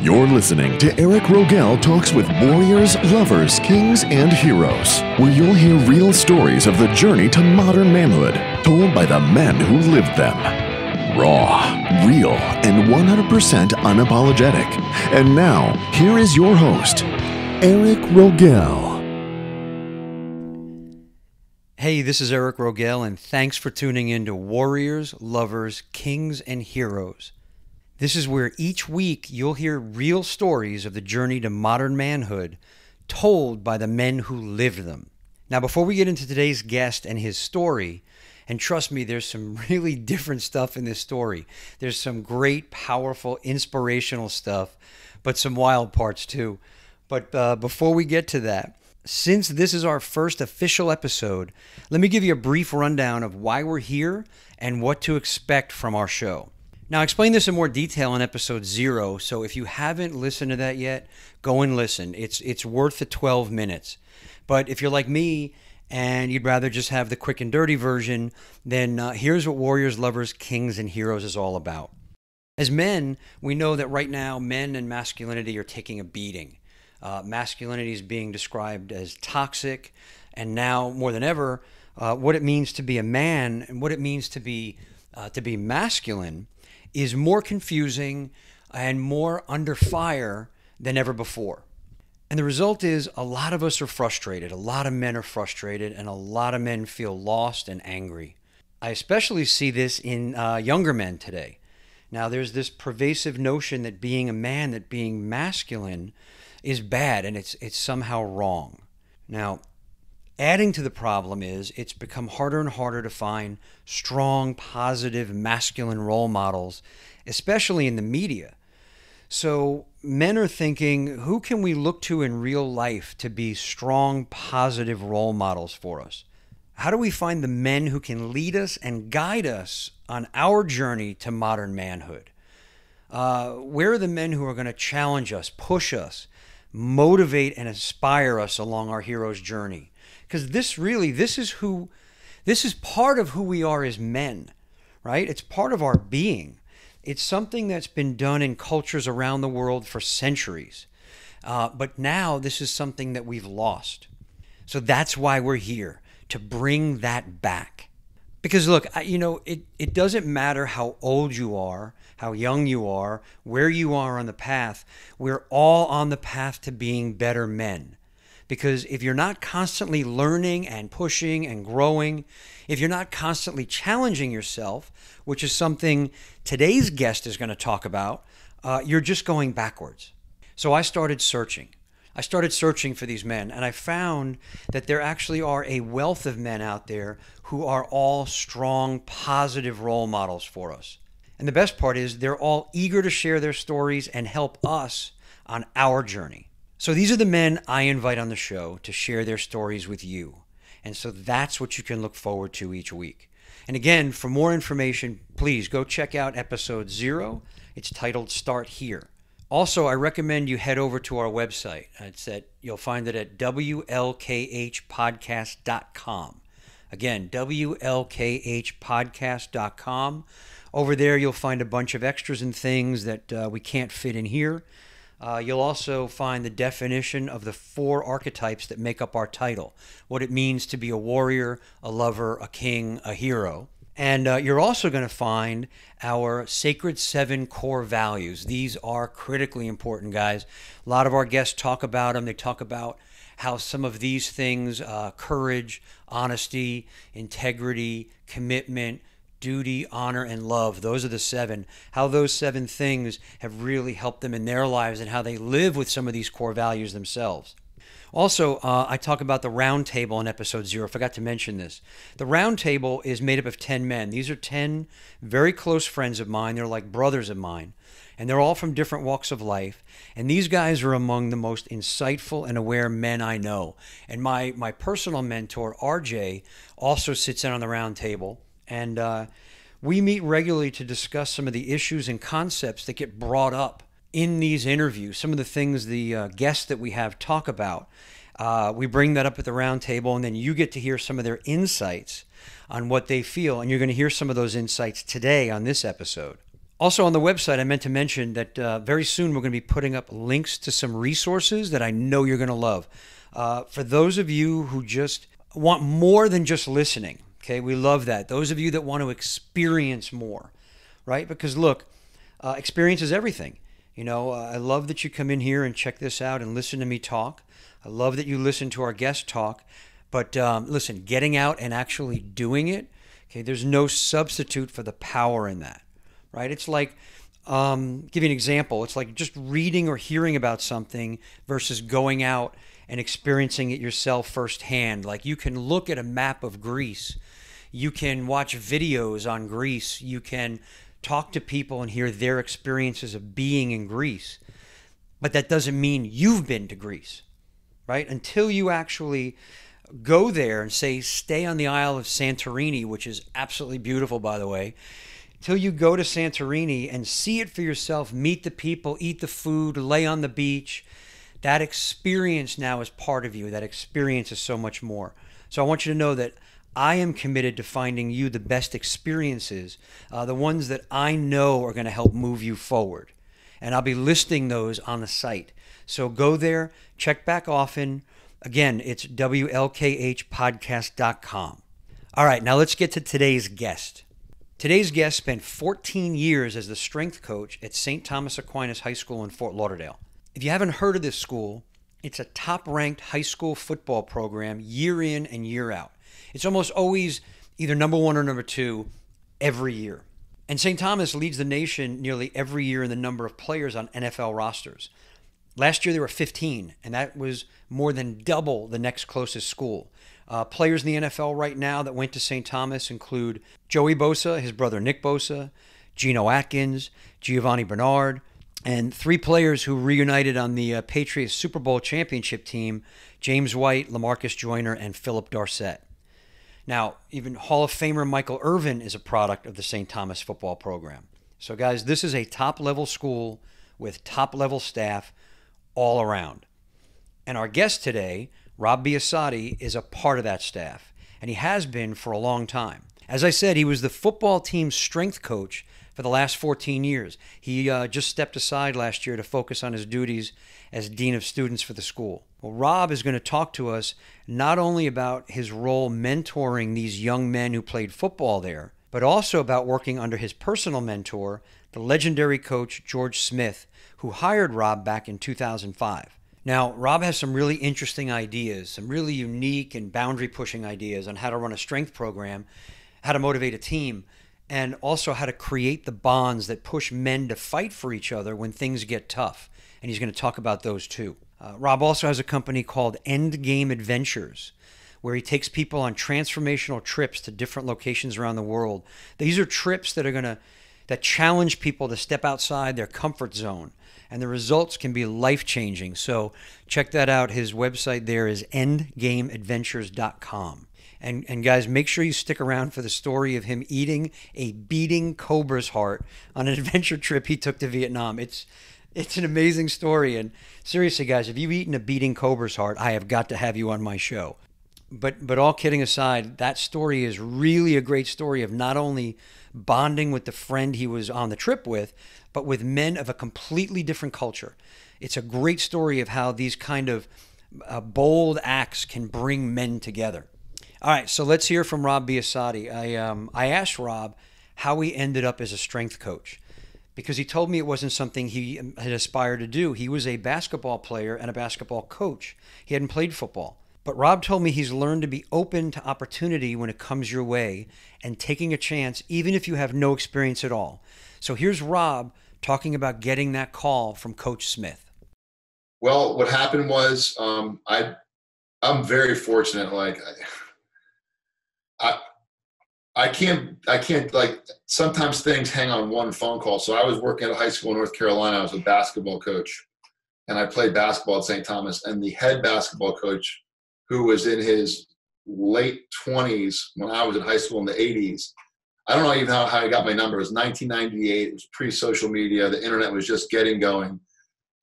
You're listening to Eric Rogel Talks with Warriors, Lovers, Kings, and Heroes, where you'll hear real stories of the journey to modern manhood, told by the men who lived them. Raw, real, and 100% unapologetic. And now, here is your host, Eric Rogel. Hey, this is Eric Rogel, and thanks for tuning in to Warriors, Lovers, Kings, and Heroes. This is where each week you'll hear real stories of the journey to modern manhood told by the men who lived them. Now, before we get into today's guest and his story, and trust me, there's some really different stuff in this story. There's some great, powerful, inspirational stuff, but some wild parts too. But before we get to that, since this is our first official episode, let me give you a brief rundown of why we're here and what to expect from our show. Now, I explained this in more detail in episode 0, so if you haven't listened to that yet, go and listen. It's worth the 12 minutes. But if you're like me and you'd rather just have the quick and dirty version, then here's what Warriors, Lovers, Kings, and Heroes is all about. As men, we know that right now men and masculinity are taking a beating. Masculinity is being described as toxic, and now more than ever, what it means to be a man and what it means to be masculine is more confusing and more under fire than ever before. And the result is a lot of us are frustrated. A lot of men are frustrated, and a lot of men feel lost and angry. I especially see this in younger men today. Now, there's this pervasive notion that being a man, that being masculine is bad, and it's somehow wrong. Now, adding to the problem is it's become harder and harder to find strong, positive, masculine role models, especially in the media. So men are thinking, who can we look to in real life to be strong, positive role models for us? How do we find the men who can lead us and guide us on our journey to modern manhood? Where are the men who are going to challenge us, push us, motivate and inspire us along our hero's journey? Because this is part of who we are as men, right? It's part of our being. It's something that's been done in cultures around the world for centuries. But now this is something that we've lost. So that's why we're here, to bring that back. Because look, it doesn't matter how old you are, how young you are, where you are on the path. We're all on the path to being better men. Because if you're not constantly learning and pushing and growing, if you're not constantly challenging yourself, which is something today's guest is going to talk about, you're just going backwards. So I started searching. I started searching for these men, and I found that there actually are a wealth of men out there who are all strong, positive role models for us. And the best part is they're all eager to share their stories and help us on our journey. So these are the men I invite on the show to share their stories with you. And so that's what you can look forward to each week. And again, for more information, please go check out episode 0. It's titled Start Here. Also, I recommend you head over to our website. You'll find it at WLKHpodcast.com. Again, WLKHpodcast.com. Over there, you'll find a bunch of extras and things that we can't fit in here. You'll also find the definition of the 4 archetypes that make up our title, what it means to be a warrior, a lover, a king, a hero. And you're also going to find our sacred 7 core values. These are critically important, guys. A lot of our guests talk about them. They talk about how some of these things, courage, honesty, integrity, commitment, duty, honor, and love, those are the 7. How those 7 things have really helped them in their lives and how they live with some of these core values themselves. Also, I talk about the round table in episode 0. I forgot to mention this. The round table is made up of 10 men. These are 10 very close friends of mine. They're like brothers of mine. And they're all from different walks of life. And these guys are among the most insightful and aware men I know. And my personal mentor, RJ, also sits in on the round table. And we meet regularly to discuss some of the issues and concepts that get brought up in these interviews, some of the things the guests that we have talk about. We bring that up at the round table, and then you get to hear some of their insights on what they feel. And you're going to hear some of those insights today on this episode. Also on the website, I meant to mention that very soon we're going to be putting up links to some resources that I know you're going to love. For those of you who just want more than just listening, okay, we love that. Those of you that want to experience more, right? Because look, experience is everything. I love that you come in here and check this out and listen to me talk. I love that you listen to our guest talk. But listen, getting out and actually doing it, okay, there's no substitute for the power in that. Right? It's like, give you an example. It's like just reading or hearing about something versus going out and experiencing it yourself firsthand. Like you can look at a map of Greece. You can watch videos on Greece. You can talk to people and hear their experiences of being in Greece. But that doesn't mean you've been to Greece, right? Until you actually go there and say, stay on the Isle of Santorini, which is absolutely beautiful, by the way. Till you go to Santorini and see it for yourself, meet the people, eat the food, lay on the beach, that experience now is part of you. That experience is so much more. So I want you to know that I am committed to finding you the best experiences, the ones that I know are going to help move you forward. And I'll be listing those on the site. So go there, check back often. Again, it's WLKHpodcast.com. All right, now let's get to today's guest. Today's guest spent 14 years as the strength coach at St. Thomas Aquinas High School in Fort Lauderdale. If you haven't heard of this school, it's a top-ranked high school football program year in and year out. It's almost always either number one or number two every year. And St. Thomas leads the nation nearly every year in the number of players on NFL rosters. Last year there were 15, and that was more than double the next closest school. Players in the NFL right now that went to St. Thomas include Joey Bosa, his brother Nick Bosa, Geno Atkins, Giovanni Bernard, and 3 players who reunited on the Patriots Super Bowl championship team, James White, LaMarcus Joyner, and Philip Dorsett. Now, even Hall of Famer Michael Irvin is a product of the St. Thomas football program. So guys, this is a top-level school with top-level staff all around. And our guest today, Rob Biasotti, is a part of that staff, and he has been for a long time. As I said, he was the football team's strength coach for the last 14 years. He just stepped aside last year to focus on his duties as Dean of Students for the school. Well, Rob is going to talk to us not only about his role mentoring these young men who played football there, but also about working under his personal mentor, the legendary coach George Smith, who hired Rob back in 2005. Now, Rob has some really interesting ideas, some really unique and boundary-pushing ideas on how to run a strength program, how to motivate a team, and also how to create the bonds that push men to fight for each other when things get tough. And he's going to talk about those too. Rob also has a company called Endgame Adventures, where he takes people on transformational trips to different locations around the world. These are trips that challenge people to step outside their comfort zone. And the results can be life-changing. So check that out. His website there is endgameadventures.com. And guys, make sure you stick around for the story of him eating a beating cobra's heart on an adventure trip he took to Vietnam. It's an amazing story. And seriously, guys, if you've eaten a beating cobra's heart, I have got to have you on my show. But all kidding aside, that story is really a great story of not only bonding with the friend he was on the trip with, but with men of a completely different culture. It's a great story of how these kind of bold acts can bring men together. All right, so let's hear from Rob Biasotti. I asked Rob how he ended up as a strength coach, because he told me it wasn't something he had aspired to do. He was a basketball player and a basketball coach. He hadn't played football. But Rob told me he's learned to be open to opportunity when it comes your way and taking a chance even if you have no experience at all. So here's Rob talking about getting that call from Coach Smith. Well, what happened was I'm very fortunate. Like I can't like sometimes things hang on one phone call. So I was working at a high school in North Carolina. I was a basketball coach, and I played basketball at St. Thomas. And the head basketball coach, who was in his late 20s when I was in high school in the 80s. I don't know even how he got my number. It was 1998. It was pre-social media. The internet was just getting going.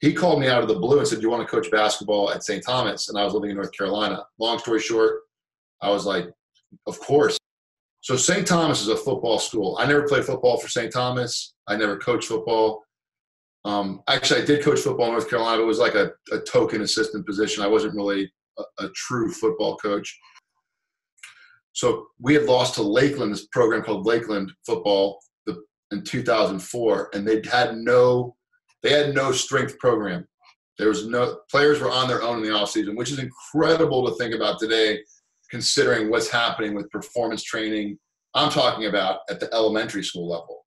He called me out of the blue and said, "Do you want to coach basketball at St. Thomas?" And I was living in North Carolina. Long story short, I was like, of course. So St. Thomas is a football school. I never played football for St. Thomas. I never coached football. Actually, I did coach football in North Carolina, but it was like a token assistant position. I wasn't really a true football coach. So we had lost to Lakeland, this program called Lakeland Football, in 2004, and they had no strength program. There was no players were on their own in the offseason, which is incredible to think about today, considering what's happening with performance training. I'm talking about at the elementary school level.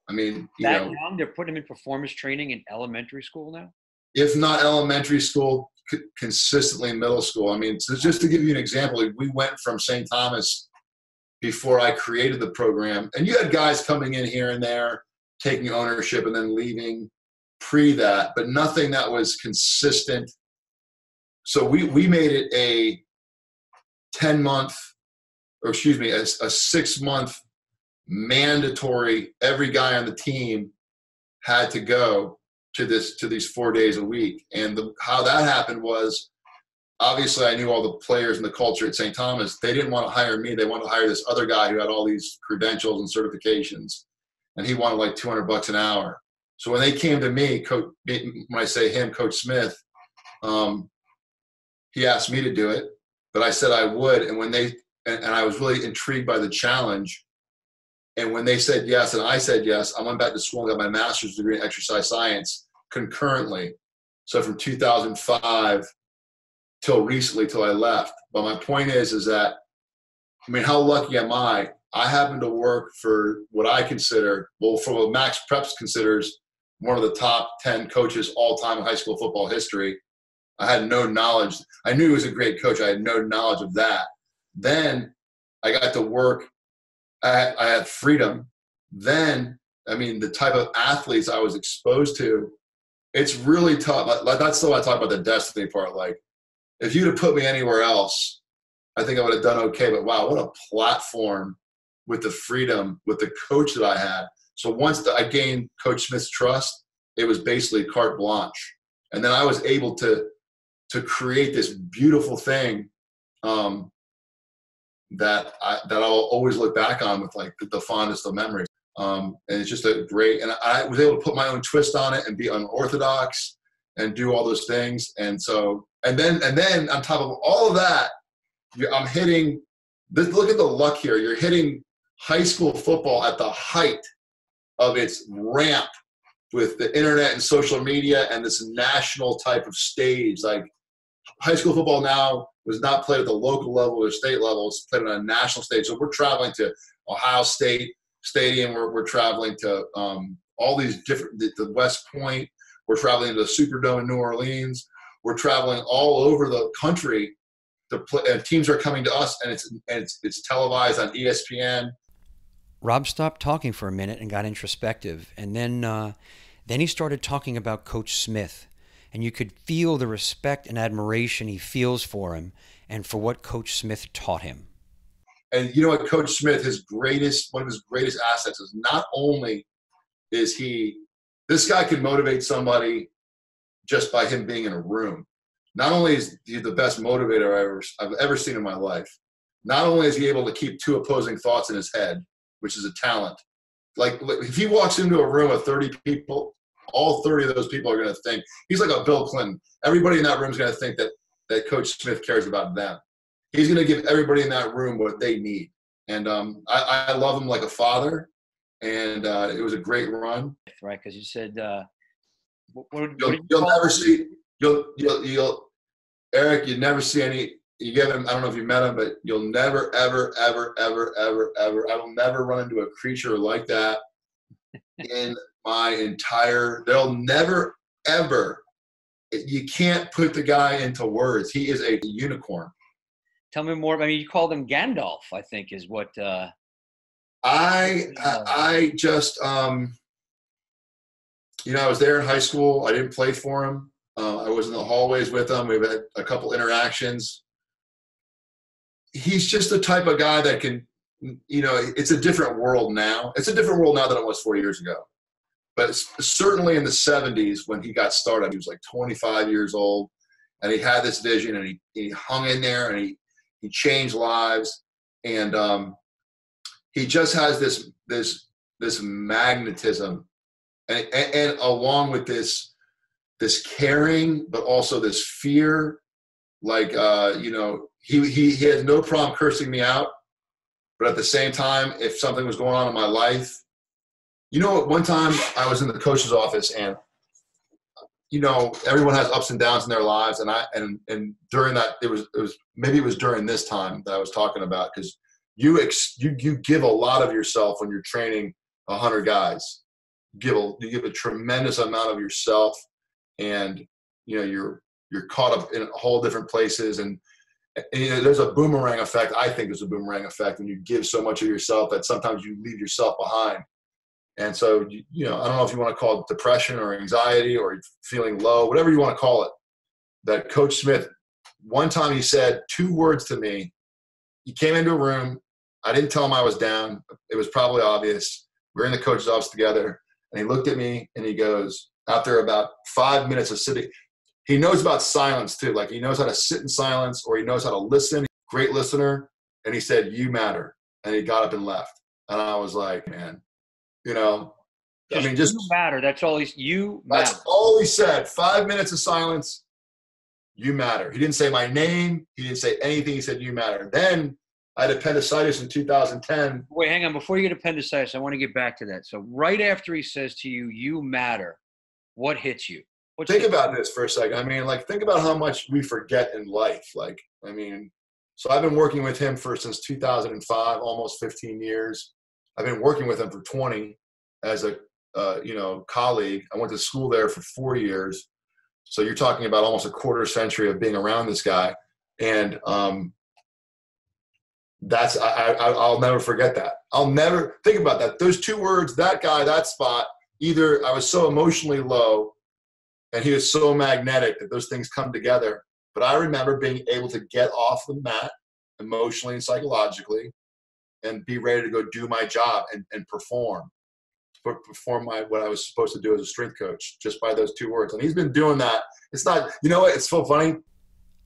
I mean, young, they're putting them in performance training in elementary school now? If not elementary school, consistently in middle school. I mean, so just to give you an example, we went from St. Thomas before I created the program, and you had guys coming in here and there, taking ownership and then leaving pre that, but nothing that was consistent. So we made it a 6-month mandatory. Every guy on the team had to go to these 4 days a week. And how that happened was, obviously I knew all the players and the culture at St. Thomas. They didn't want to hire me. They wanted to hire this other guy who had all these credentials and certifications, and he wanted like $200 an hour. So when they came to me, when I say him, Coach Smith, he asked me to do it, but I said I would. And and I was really intrigued by the challenge. And when they said yes, and I said yes, I went back to school and got my master's degree in exercise science concurrently. So from 2005 till recently, till I left. But my point is that, I mean, how lucky am I? I happen to work for what I consider, well, for what Max Preps considers one of the top 10 coaches all time in high school football history. I had no knowledge. I knew he was a great coach. I had no knowledge of that. Then I got to work. I had freedom. Then, I mean, the type of athletes I was exposed to, it's really tough. That's still I talk about the destiny part. Like, if you'd have put me anywhere else, I think I would have done okay. But wow, what a platform with the freedom, with the coach that I had. So once I gained Coach Smith's trust, it was basically carte blanche. And then I was able to create this beautiful thing that I'll always look back on with like the fondest of memories. And it's just a great, and I was able to put my own twist on it and be unorthodox and do all those things. And so, and then on top of all of that, I'm hitting this. Look at the luck here. You're hitting high school football at the height of its ramp with the internet and social media and this national type of stage. Like, high school football now was not played at the local level or state level. It's played on a national stage. So we're traveling to Ohio State Stadium. We're traveling to all these different, the West Point. We're traveling to the Superdome in New Orleans. We're traveling all over the country to play, and teams are coming to us, and it's televised on ESPN. Rob stopped talking for a minute and got introspective, and then he started talking about Coach Smith, and you could feel the respect and admiration he feels for him and for what Coach Smith taught him. And you know what, Coach Smith, one of his greatest assets is not only is this guy can motivate somebody just by him being in a room. Not only is he the best motivator I've ever seen in my life, not only is he able to keep two opposing thoughts in his head, which is a talent. Like, if he walks into a room of 30 people, all 30 of those people are going to think he's like a Bill Clinton. Everybody in that room is going to think that Coach Smith cares about them. He's going to give everybody in that room what they need. And I love him like a father. And it was a great run. Right, because you said you'll never see Eric. You never see any. You get him. I don't know if you met him, but you'll never, ever, ever, ever, ever, ever. I will never run into a creature like that in my entire. They'll never, ever. You can't put the guy into words. He is a unicorn. Tell me more. I mean, you called him Gandalf, I think, is what. I just I was there in high school. I didn't play for him. I was in the hallways with him. We've had a couple interactions. He's just the type of guy that can, it's a different world now. It's a different world now than it was 4 years ago. But certainly in the 70s when he got started, he was like 25 years old, and he had this vision, and he hung in there, and he changed lives. And he just has this magnetism and along with this caring, but also this fear, like, he had no problem cursing me out, but at the same time, if something was going on in my life, one time I was in the coach's office, and everyone has ups and downs in their lives, and during that, it was during this time that I was talking about, because you give a lot of yourself when you're training 100 guys. You give a tremendous amount of yourself, and you're caught up in whole different places, and there's a boomerang effect. I think there's a boomerang effect when you give so much of yourself that sometimes you leave yourself behind. And so, I don't know if you want to call it depression or anxiety or feeling low, whatever you want to call it, that Coach Smith, one time he said 2 words to me. He came into a room. I didn't tell him I was down. It was probably obvious. We were in the coach's office together, and he looked at me and he goes, after about 5 minutes of sitting, he knows about silence too. Like, he knows how to sit in silence, or he knows how to listen. Great listener. And he said, "You matter." And he got up and left. And I was like, man, just you matter. That's all you matter. That's all he said. 5 minutes of silence. You matter. He didn't say my name. He didn't say anything. He said, "You matter." Then I had appendicitis in 2010. Wait, hang on. Before you get appendicitis, I want to get back to that. So right after he says to you, "You matter," what hits you? Think about this for a second. I mean, think about how much we forget in life. So I've been working with him since 2005, almost 15 years. I've been working with him for 20 as a, colleague. I went to school there for 4 years. So you're talking about almost a quarter century of being around this guy. And I'll never forget that. I'll never think about that. Those 2 words, that guy, that spot, either I was so emotionally low and he was so magnetic that those things come together. But I remember being able to get off the mat emotionally and psychologically and be ready to go do my job and perform what I was supposed to do as a strength coach, just by those 2 words. And he's been doing that. It's not, what? It's so funny.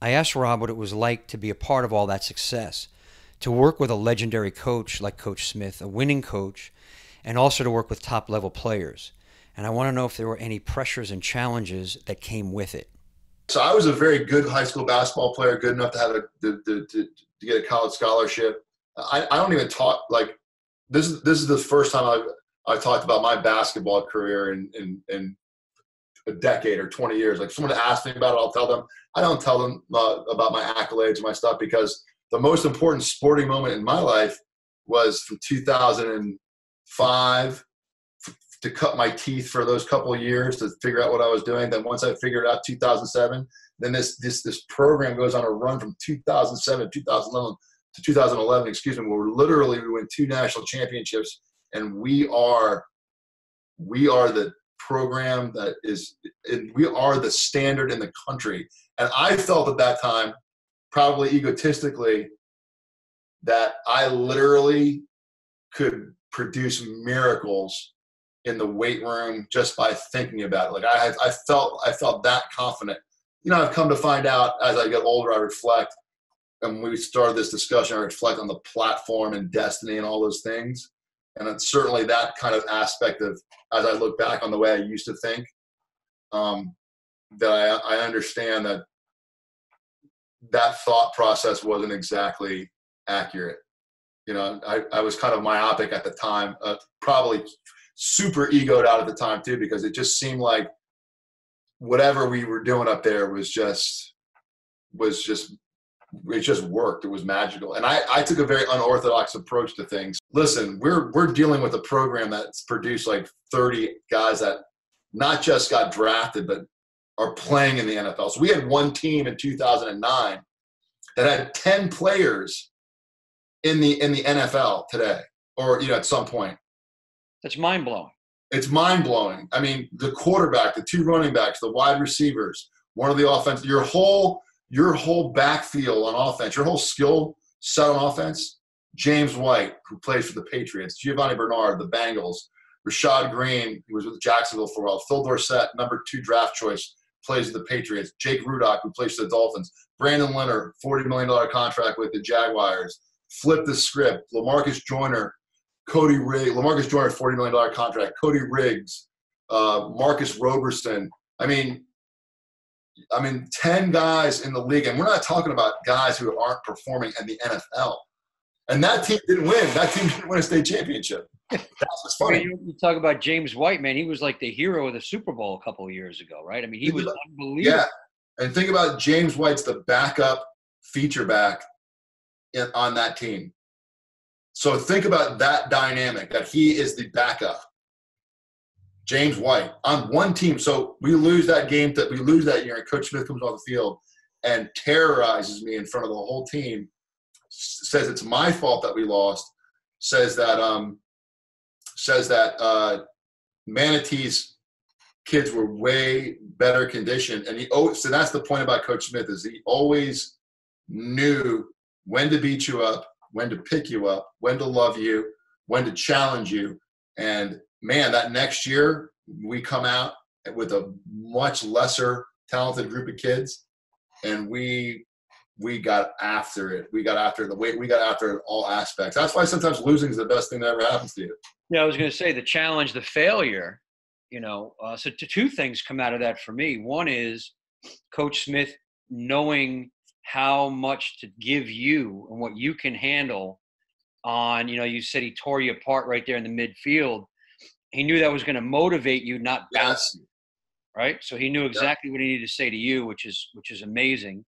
I asked Rob what it was like to be a part of all that success, to work with a legendary coach like Coach Smith, a winning coach, and also to work with top-level players. And I want to know if there were any pressures and challenges that came with it. So I was a very good high school basketball player, good enough to have to get a college scholarship. I don't even talk, this is the first time I've talked about my basketball career in a decade or 20 years. Like, if someone asks me about it, I'll tell them. I don't tell them about my accolades and my stuff, because the most important sporting moment in my life was from 2005 to cut my teeth for those couple of years to figure out what I was doing. Then once I figured out 2007, then this program goes on a run from 2007, 2011 to 2011, where we win 2 national championships, and we are the program that is, we are the standard in the country. And I felt at that time, probably egotistically, that I literally could produce miracles in the weight room just by thinking about it. Like, I felt that confident. I've come to find out as I get older, I reflect, and when we started this discussion, I reflect on the platform and destiny and all those things. And it's certainly that kind of aspect of, as I look back on the way I used to think, that I understand that thought process wasn't exactly accurate. I was kind of myopic at the time, probably super egoed out at the time too, because it just seemed like whatever we were doing up there it just worked. It was magical. And I took a very unorthodox approach to things. Listen, we're dealing with a program that's produced like 30 guys that not just got drafted, but are playing in the NFL. So we had one team in 2009 that had 10 players in the NFL today, or at some point. That's mind-blowing. It's mind-blowing. I mean, the quarterback, the 2 running backs, the wide receivers, one of the offense, your whole backfield on offense, your whole skill set on offense. James White, who plays for the Patriots, Giovanni Bernard, the Bengals, Rashad Green, who was with Jacksonville for a while, Phil Dorsett, number 2 draft choice, plays with the Patriots, Jake Rudock, who plays for the Dolphins, Brandon Leonard, $40 million contract with the Jaguars. Flip the script. LaMarcus Joyner, $40 million contract, Cody Riggs, Marcus Roberson. I mean, 10 guys in the league, and we're not talking about guys who aren't performing in the NFL. And that team didn't win. That team didn't win a state championship. That's what's funny. I mean, you talk about James White, man. He was like the hero of the Super Bowl a couple of years ago, right? I mean, he was unbelievable. Yeah, and think about James White's the backup feature back on that team. So think about that dynamic, that he is the backup. James White on one team. So we lose that game, we lose that year, and Coach Smith comes off the field and terrorizes me in front of the whole team, says it's my fault that we lost, says that Manatee's kids were way better conditioned. And so that's the point about Coach Smith, is he always knew when to beat you up, when to pick you up, when to love you, when to challenge you. And man, that next year we come out with a much lesser talented group of kids, and we got after it. We got after it all aspects. That's why sometimes losing is the best thing that ever happens to you. Yeah, I was going to say the challenge, the failure, so two things come out of that for me. One is Coach Smith knowing how much to give you and what you can handle on, you said he tore you apart right there in the midfield. He knew that was going to motivate you, not bounce you, right? So he knew exactly what he needed to say to you, which is amazing.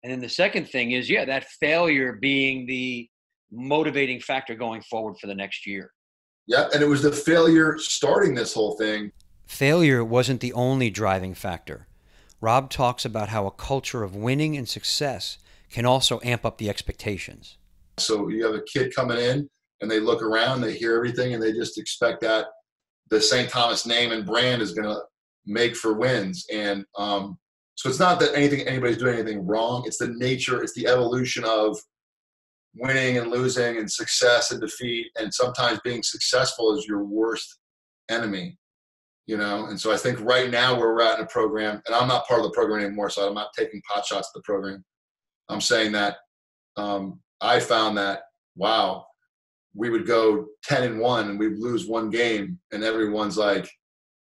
And then the second thing is, that failure being the motivating factor going forward for the next year. Yeah, and it was the failure starting this whole thing. Failure wasn't the only driving factor. Rob talks about how a culture of winning and success can also amp up the expectations. So you have a kid coming in, and they look around, they hear everything, and they just expect that the St. Thomas name and brand is going to make for wins. And so it's not that anybody's doing anything wrong. It's the nature, it's the evolution of winning and losing and success and defeat. And sometimes being successful is your worst enemy, And so I think right now where we're at in a program, and I'm not part of the program anymore, so I'm not taking pot shots at the program. I'm saying that I found that, wow, we would go 10-1 and we'd lose one game, and everyone's like,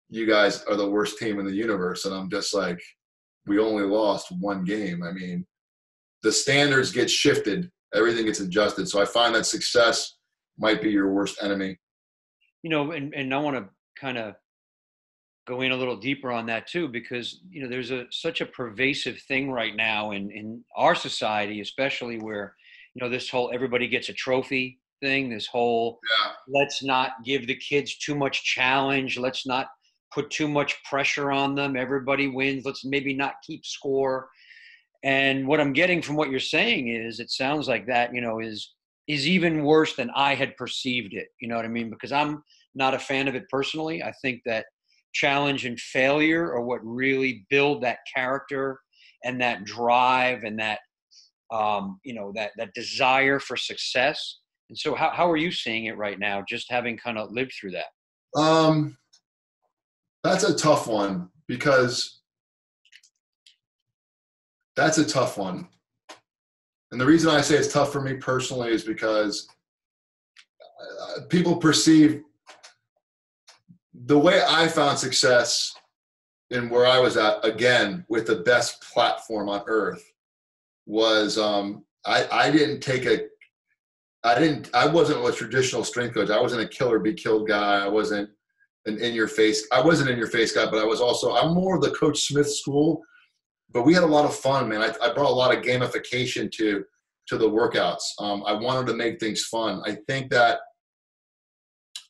you guys are the worst team in the universe. And I'm just like, we only lost one game. I mean, the standards get shifted, everything gets adjusted. So I find that success might be your worst enemy. And I want to kind of go in a little deeper on that too, because, there's such a pervasive thing right now in our society, especially where, this whole everybody gets a trophy thing, this whole let's not give the kids too much challenge, let's not put too much pressure on them, everybody wins, let's maybe not keep score. And what I'm getting from what you're saying is, it sounds like that, is even worse than I had perceived it. You know what I mean? Because I'm not a fan of it personally. I think that challenge and failure are what really build that character and that drive and that, that desire for success. And so how are you seeing it right now, just having kind of lived through that? That's a tough one, because that's a tough one. And the reason I say it's tough for me personally is because people perceive the way I found success and where I was at, again, with the best platform on earth, was I wasn't a traditional strength coach. I wasn't a kill or be killed guy. I wasn't an in-your-face guy, but I'm more of the Coach Smith school. But we had a lot of fun, man. I brought a lot of gamification to the workouts. I wanted to make things fun.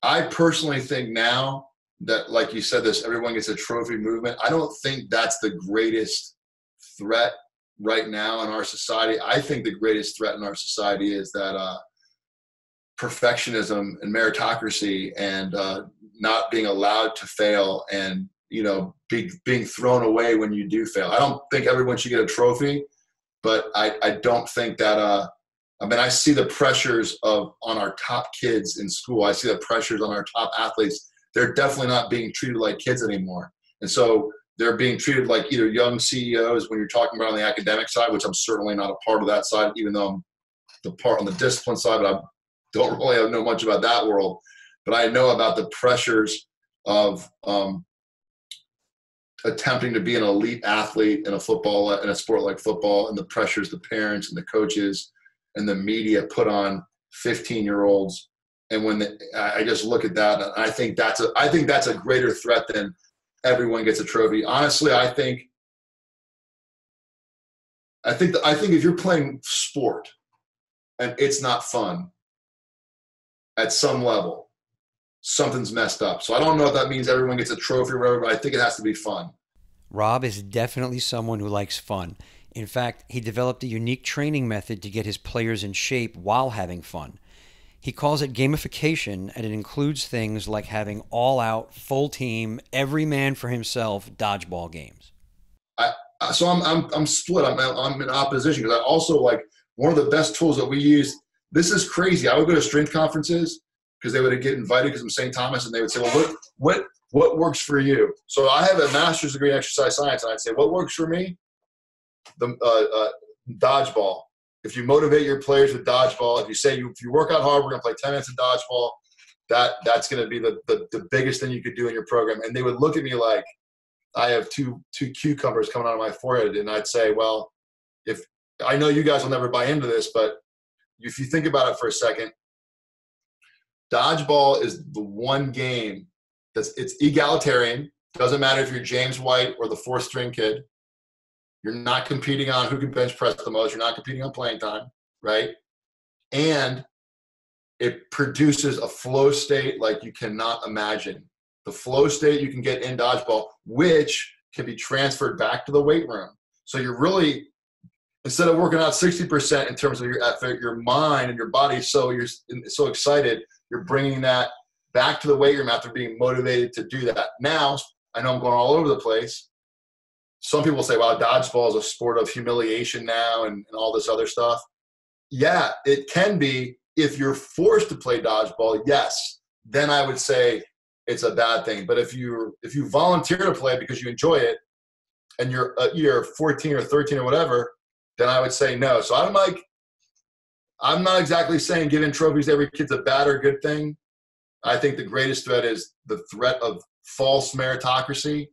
I personally think now that, like you said, everyone gets a trophy movement. I don't think that's the greatest threat right now in our society. I think the greatest threat in our society is that perfectionism and meritocracy and not being allowed to fail and, being thrown away when you do fail. I don't think everyone should get a trophy, but I don't think that I see the pressures on our top kids in school. I see the pressures on our top athletes. They're definitely not being treated like kids anymore. And so they're being treated like either young CEOs when you're talking about on the academic side, which I'm certainly not a part of that side, even though I'm the part on the discipline side, but I don't really know much about that world. But I know about the pressures of attempting to be an elite athlete in a sport like football, and the pressures the parents and the coaches and the media put on 15-year-olds. And I just look at that, and I think that's a greater threat than everyone gets a trophy. Honestly, I think if you're playing sport and it's not fun at some level, something's messed up. So I don't know if that means everyone gets a trophy or whatever, but I think it has to be fun. Rob is definitely someone who likes fun. In fact, he developed a unique training method to get his players in shape while having fun. He calls it gamification, and it includes things like having all-out, full team, every man for himself dodgeball games. So I'm split. I'm in opposition, because I also, like, one of the best tools that we use. This is crazy. I would go to strength conferences because they would get invited because I'm St. Thomas, and they would say, "Well, what works for you?" So I have a master's degree in exercise science, and I'd say, "What works for me?" The dodgeball. If you motivate your players with dodgeball, if you say if you work out hard, we're going to play 10 minutes of dodgeball. That's going to be the biggest thing you could do in your program. And they would look at me like I have two cucumbers coming out of my forehead, and I'd say, "Well, if I know you guys will never buy into this, but if you think about it for a second, dodgeball is the one game it's egalitarian. Doesn't matter if you're James White or the fourth string kid. You're not competing on who can bench press the most. You're not competing on playing time, right? And it produces a flow state like you cannot imagine. The flow state you can get in dodgeball, which can be transferred back to the weight room. So you're really, instead of working out 60% in terms of your effort, your mind and your body, you're so excited, you're bringing that back to the weight room after being motivated to do that. Now, I know I'm going all over the place. Some people say, "Wow, dodgeball is a sport of humiliation now," and all this other stuff. Yeah, it can be if you're forced to play dodgeball. Yes, then I would say it's a bad thing. But if you volunteer to play because you enjoy it, and you're 14 or 13 or whatever, then I would say no. So I'm not exactly saying giving trophies to every kid's a bad or good thing. I think the greatest threat is the threat of false meritocracy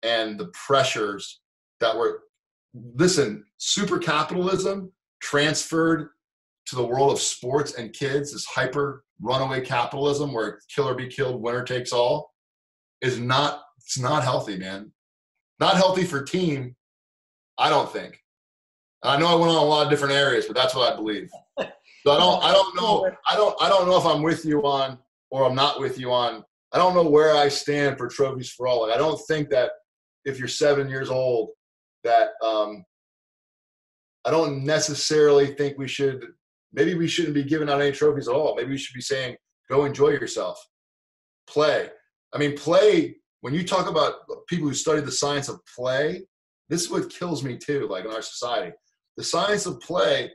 and the pressures that super capitalism transferred to the world of sports and kids, this hyper runaway capitalism where kill or be killed, winner takes all, it's not healthy, man. Not healthy for team, I don't think. I know I went on a lot of different areas, but that's what I believe. So I don't know if I'm with you on or I'm not with you on. I don't know where I stand for trophies for all. Like, I don't think that if you're 7 years old, that I don't necessarily think maybe we shouldn't be giving out any trophies at all. Maybe we should be saying, go enjoy yourself. Play. I mean, play, when you talk about people who study the science of play, this is what kills me too, like in our society. The science of play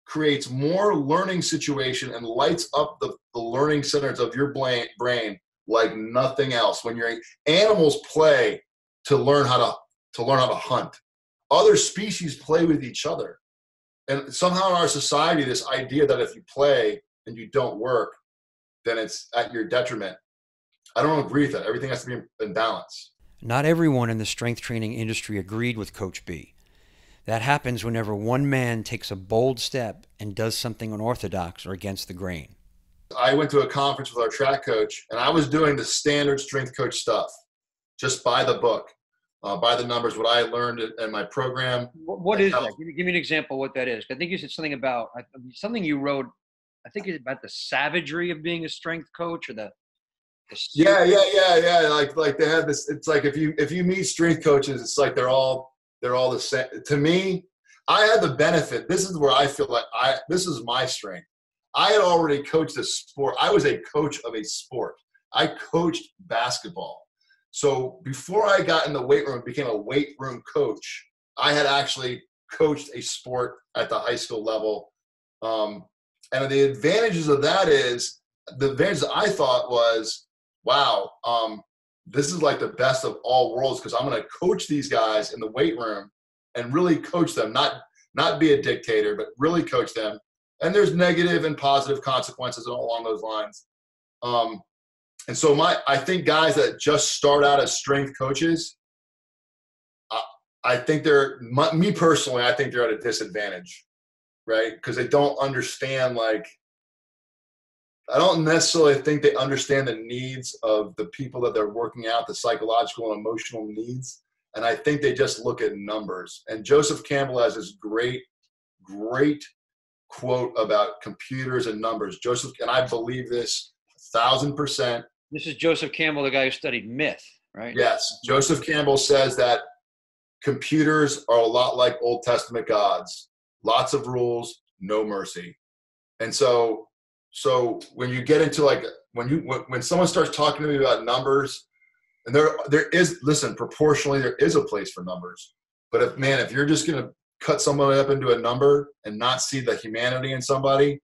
creates more learning situation and lights up the learning centers of your brain like nothing else. When animals play to learn how to hunt. Other species play with each other. And somehow in our society, this idea that if you play and you don't work, then it's at your detriment. I don't agree with that. Everything has to be in balance. Not everyone in the strength training industry agreed with Coach B. That happens whenever one man takes a bold step and does something unorthodox or against the grain. I went to a conference with our track coach, and I was doing the standard strength coach stuff, just by the book, by the numbers, what I learned in my program. What is that? Give me an example of what that is. I think you said something about something you wrote. I think it's about the savagery of being a strength coach, or the yeah. Like they have this. It's like if you meet strength coaches, it's like they're all the same. To me, I had the benefit. This is where I feel like this is my strength. I had already coached a sport. I was a coach of a sport. I coached basketball. So before I got in the weight room and became a weight room coach, I had actually coached a sport at the high school level. And the advantages of that is, the advantage that I thought was, wow, this is like the best of all worlds, because I'm going to coach these guys in the weight room and really coach them, not be a dictator, but really coach them. And there's negative and positive consequences along those lines. And so I think guys that just start out as strength coaches, I think me personally, I think they're at a disadvantage, right? Because they don't understand, like, I don't necessarily think they understand the needs of the people that they're working out, the psychological and emotional needs. And I think they just look at numbers. And Joseph Campbell has this great quote about computers and numbers. Joseph, and I believe this 1,000%. This is Joseph Campbell, the guy who studied myth, right? Yes. Joseph Campbell says that computers are a lot like Old Testament gods. Lots of rules, no mercy. And so when you get into like, when someone starts talking to me about numbers, and there is, listen, proportionally, there is a place for numbers. But if you're just going to cut somebody up into a number and not see the humanity in somebody,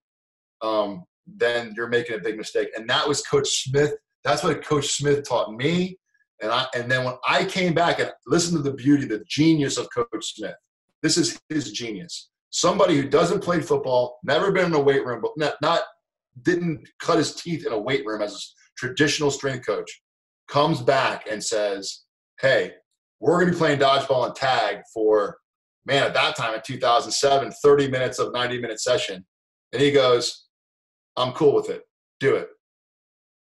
then you're making a big mistake. And that was Coach Smith. That's what Coach Smith taught me. And then when I came back and listened to the beauty, the genius of Coach Smith, this is his genius. Somebody who doesn't play football, never been in a weight room, but didn't cut his teeth in a weight room as a traditional strength coach, comes back and says, hey, we're going to be playing dodgeball and tag for, man, at that time in 2007, 30 minutes of 90-minute session. And he goes, I'm cool with it. Do it.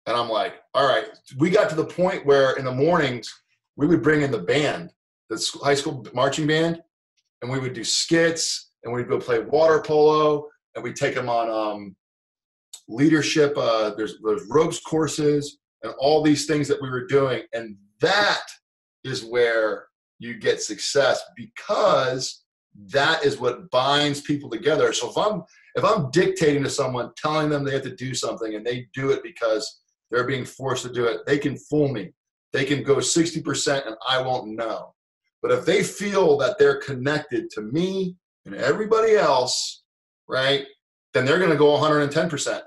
And I'm like, all right. We got to the point where in the mornings, we would bring in the band, the high school marching band, and we would do skits, and we'd go play water polo, and we'd take them on leadership. There's ropes courses and all these things that we were doing. And that is where you get success, because that is what binds people together. So if I'm dictating to someone, telling them they have to do something, and they do it because they're being forced to do it, they can fool me. They can go 60% and I won't know. But if they feel that they're connected to me and everybody else, right, then they're going to go 110%,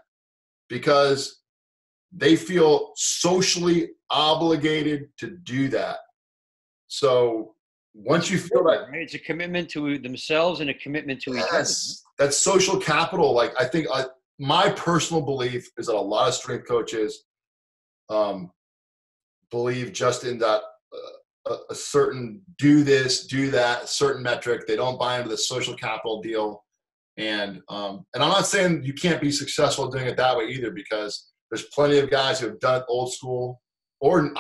because they feel socially obligated to do that. So once you feel that, it's a commitment to themselves and a commitment to each other. That's social capital. Like, I think my personal belief is that a lot of strength coaches believe just in that a certain do this, do that, certain metric. They don't buy into the social capital deal. And I'm not saying you can't be successful doing it that way either, because there's plenty of guys who have done it old school, or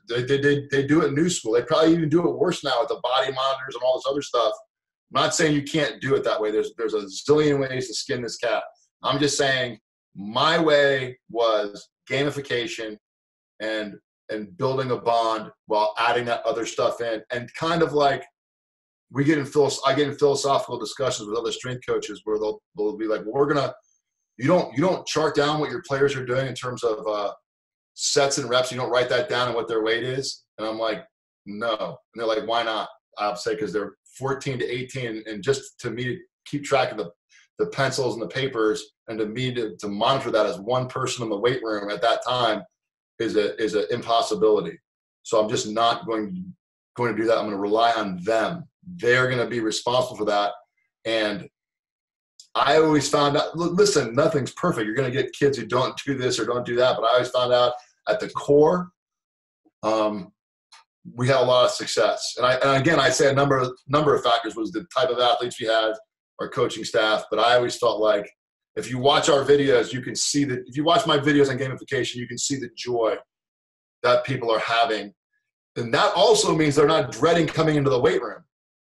they do it new school. They probably even do it worse now with the body monitors and all this other stuff. I'm not saying you can't do it that way. There's a zillion ways to skin this cat. I'm just saying my way was gamification and building a bond while adding that other stuff in, and kind of like I get in philosophical discussions with other strength coaches where they'll be like, well, you don't chart down what your players are doing in terms of sets and reps. You don't write that down and what their weight is. And I'm like, no. And they're like, why not? I'll say, because they're 14 to 18, and just to me to keep track of the pencils and the papers, and to me to monitor that as one person in the weight room at that time is an impossibility. So I'm just not going to do that. I'm going to rely on them. They're going to be responsible for that. And I always found out, listen, nothing's perfect. You're going to get kids who don't do this or don't do that. But I always found out at the core, we had a lot of success. And again, I'd say a number of factors was the type of athletes we had, our coaching staff. But I always felt like if you watch our videos, you can see that. If you watch my videos on gamification, you can see the joy that people are having. And that also means they're not dreading coming into the weight room.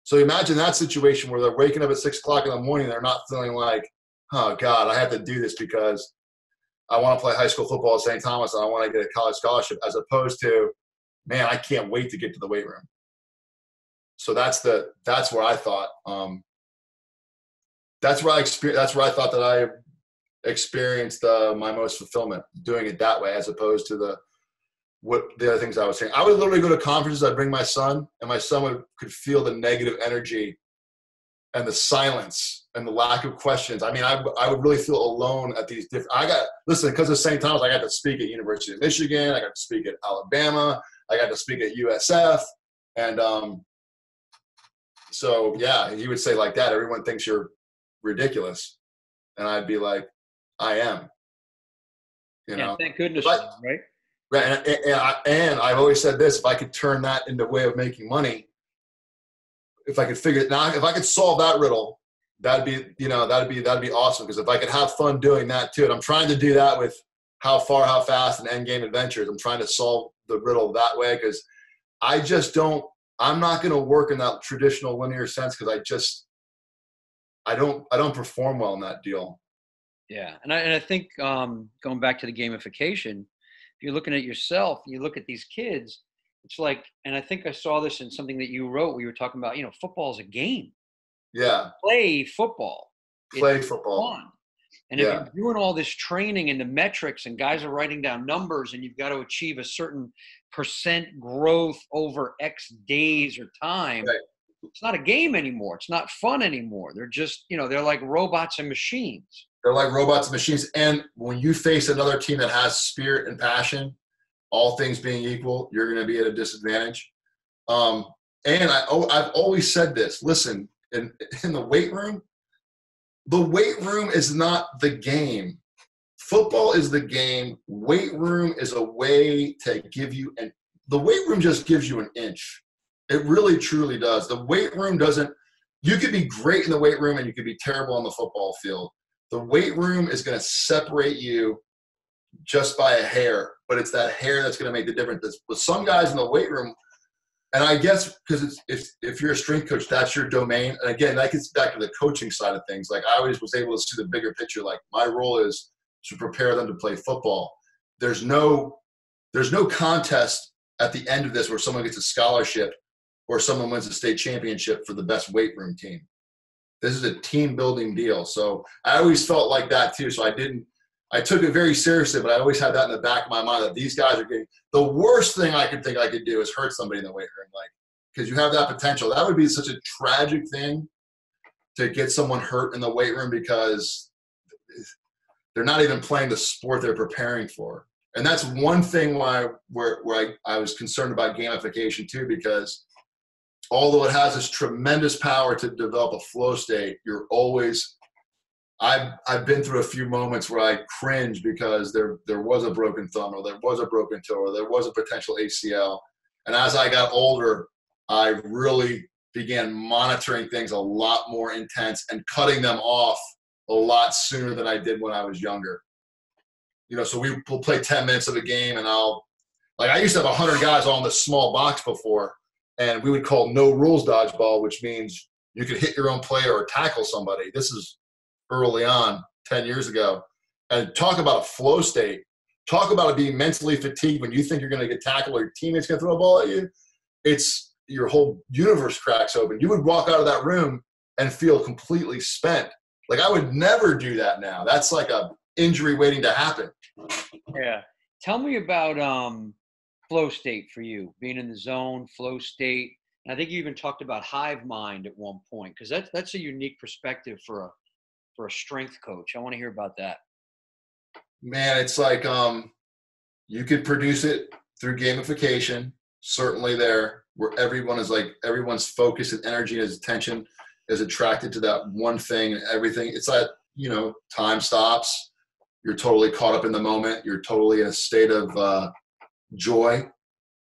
So imagine that situation where they're waking up at 6 o'clock in the morning. They're not feeling like, oh God, I have to do this because I want to play high school football at St. Thomas and I want to get a college scholarship, as opposed to, man, I can't wait to get to the weight room. So that's where I thought, that's where I thought that I experienced my most fulfillment, doing it that way, as opposed to the other things I was saying. I would literally go to conferences. I'd bring my son, and my son could feel the negative energy and the silence and the lack of questions. I mean, I would really feel alone at these different. Because of St. Thomas, I got to speak at University of Michigan. I got to speak at Alabama. I got to speak at USF, and so yeah, he would say like that. Everyone thinks you're ridiculous, and I'd be like, I am. You know, thank goodness, right? Right, and I've always said this: if I could turn that into a way of making money, if I could figure it now, if I could solve that riddle, that'd be awesome. Because if I could have fun doing that too, and I'm trying to do that with How Far, How Fast and Endgame Adventures. I'm trying to solve the riddle that way, because I'm not going to work in that traditional linear sense, because I don't perform well in that deal. Yeah. And I think going back to the gamification, if you're looking at yourself, you look at these kids, it's like, and I think I saw this in something that you wrote, we were talking about, football is a game. Yeah. Play football. Play football. Fun. And if you're doing all this training and the metrics and guys are writing down numbers and you've got to achieve a certain percent growth over X days or time, right. It's not a game anymore. It's not fun anymore. They're just, they're like robots and machines. They're like robots and machines. And when you face another team that has spirit and passion, all things being equal, you're going to be at a disadvantage. And I've always said this, listen, in the weight room is not the game. Football is the game. Weight room is a way to give you, and the weight room just gives you an inch. It really, truly does. The weight room doesn't, you could be great in the weight room and you could be terrible on the football field. The weight room is going to separate you just by a hair, but it's that hair that's going to make the difference. With some guys in the weight room, and I guess because if you're a strength coach, that's your domain. And again, that gets back to the coaching side of things. Like I always was able to see the bigger picture. Like my role is to prepare them to play football. There's no contest at the end of this where someone gets a scholarship or someone wins a state championship for the best weight room team. This is a team building deal. So I always felt like that too. So I took it very seriously, but I always had that in the back of my mind that these guys are getting the worst thing I could think I could do is hurt somebody in the weight room. Like, because you have that potential. That would be such a tragic thing to get someone hurt in the weight room because they're not even playing the sport they're preparing for. And that's one thing where I was concerned about gamification too, because although it has this tremendous power to develop a flow state, you're always – I've been through a few moments where I cringe because there was a broken thumb or there was a broken toe or there was a potential ACL. And as I got older, I really began monitoring things a lot more intense and cutting them off a lot sooner than I did when I was younger. So we'll play 10 minutes of a game and I used to have 100 guys all in this small box before. And we would call no rules dodgeball, which means you could hit your own player or tackle somebody. This is early on, 10 years ago. And talk about a flow state. Talk about it being mentally fatigued when you think you're going to get tackled or your teammate's going to throw a ball at you. It's your whole universe cracks open. You would walk out of that room and feel completely spent. Like I would never do that now. That's like a injury waiting to happen. Yeah. Tell me about flow state for you, being in the zone, flow state. And I think you even talked about hive mind at one point, because that's a unique perspective for a strength coach. I want to hear about that. Man, it's like you could produce it through gamification, certainly there, where everyone's focus and energy and attention is attracted to that one thing and everything. It's like, time stops. You're totally caught up in the moment. You're totally in a state of joy.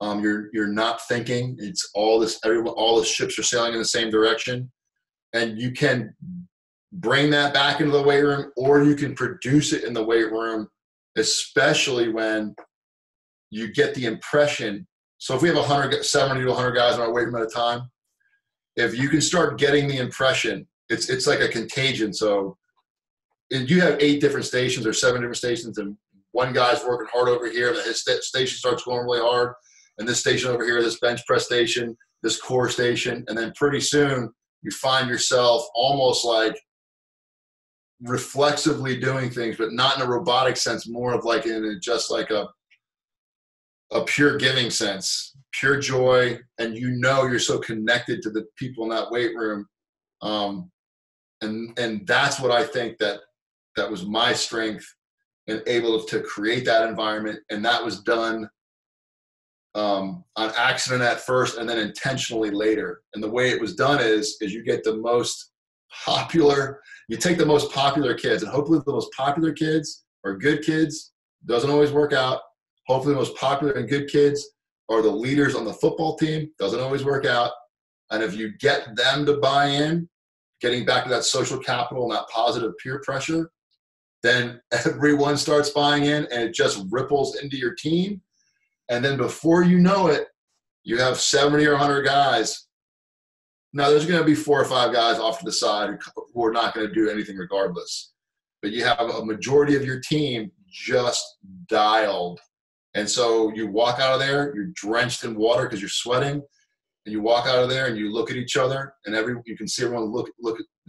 You're not thinking. It's all the ships are sailing in the same direction, and you can bring that back into the weight room, or you can produce it in the weight room, especially when you get the impression. So if we have 70 to 100 guys in our weight room at a time, if you can start getting the impression, it's like a contagion. So if you have 8 different stations or 7 different stations, and one guy's working hard over here, and his station starts going really hard, and this station over here, this bench press station, this core station, and then pretty soon you find yourself almost like reflexively doing things, but not in a robotic sense, more of like in just like a pure giving sense, pure joy, and you're so connected to the people in that weight room. And that's what I think that was my strength and able to create that environment. And that was done on accident at first and then intentionally later. And the way it was done is you get the most popular, you take the most popular kids, and hopefully the most popular kids are good kids. Doesn't always work out. Hopefully the most popular and good kids are the leaders on the football team. Doesn't always work out. And if you get them to buy in, getting back to that social capital and that positive peer pressure, then everyone starts buying in and it just ripples into your team. And then before you know it, you have 70 or 100 guys. Now, there's going to be 4 or 5 guys off to the side who are not going to do anything regardless. But you have a majority of your team just dialed. And so you walk out of there, you're drenched in water because you're sweating. And you walk out of there and you look at each other, and you can see everyone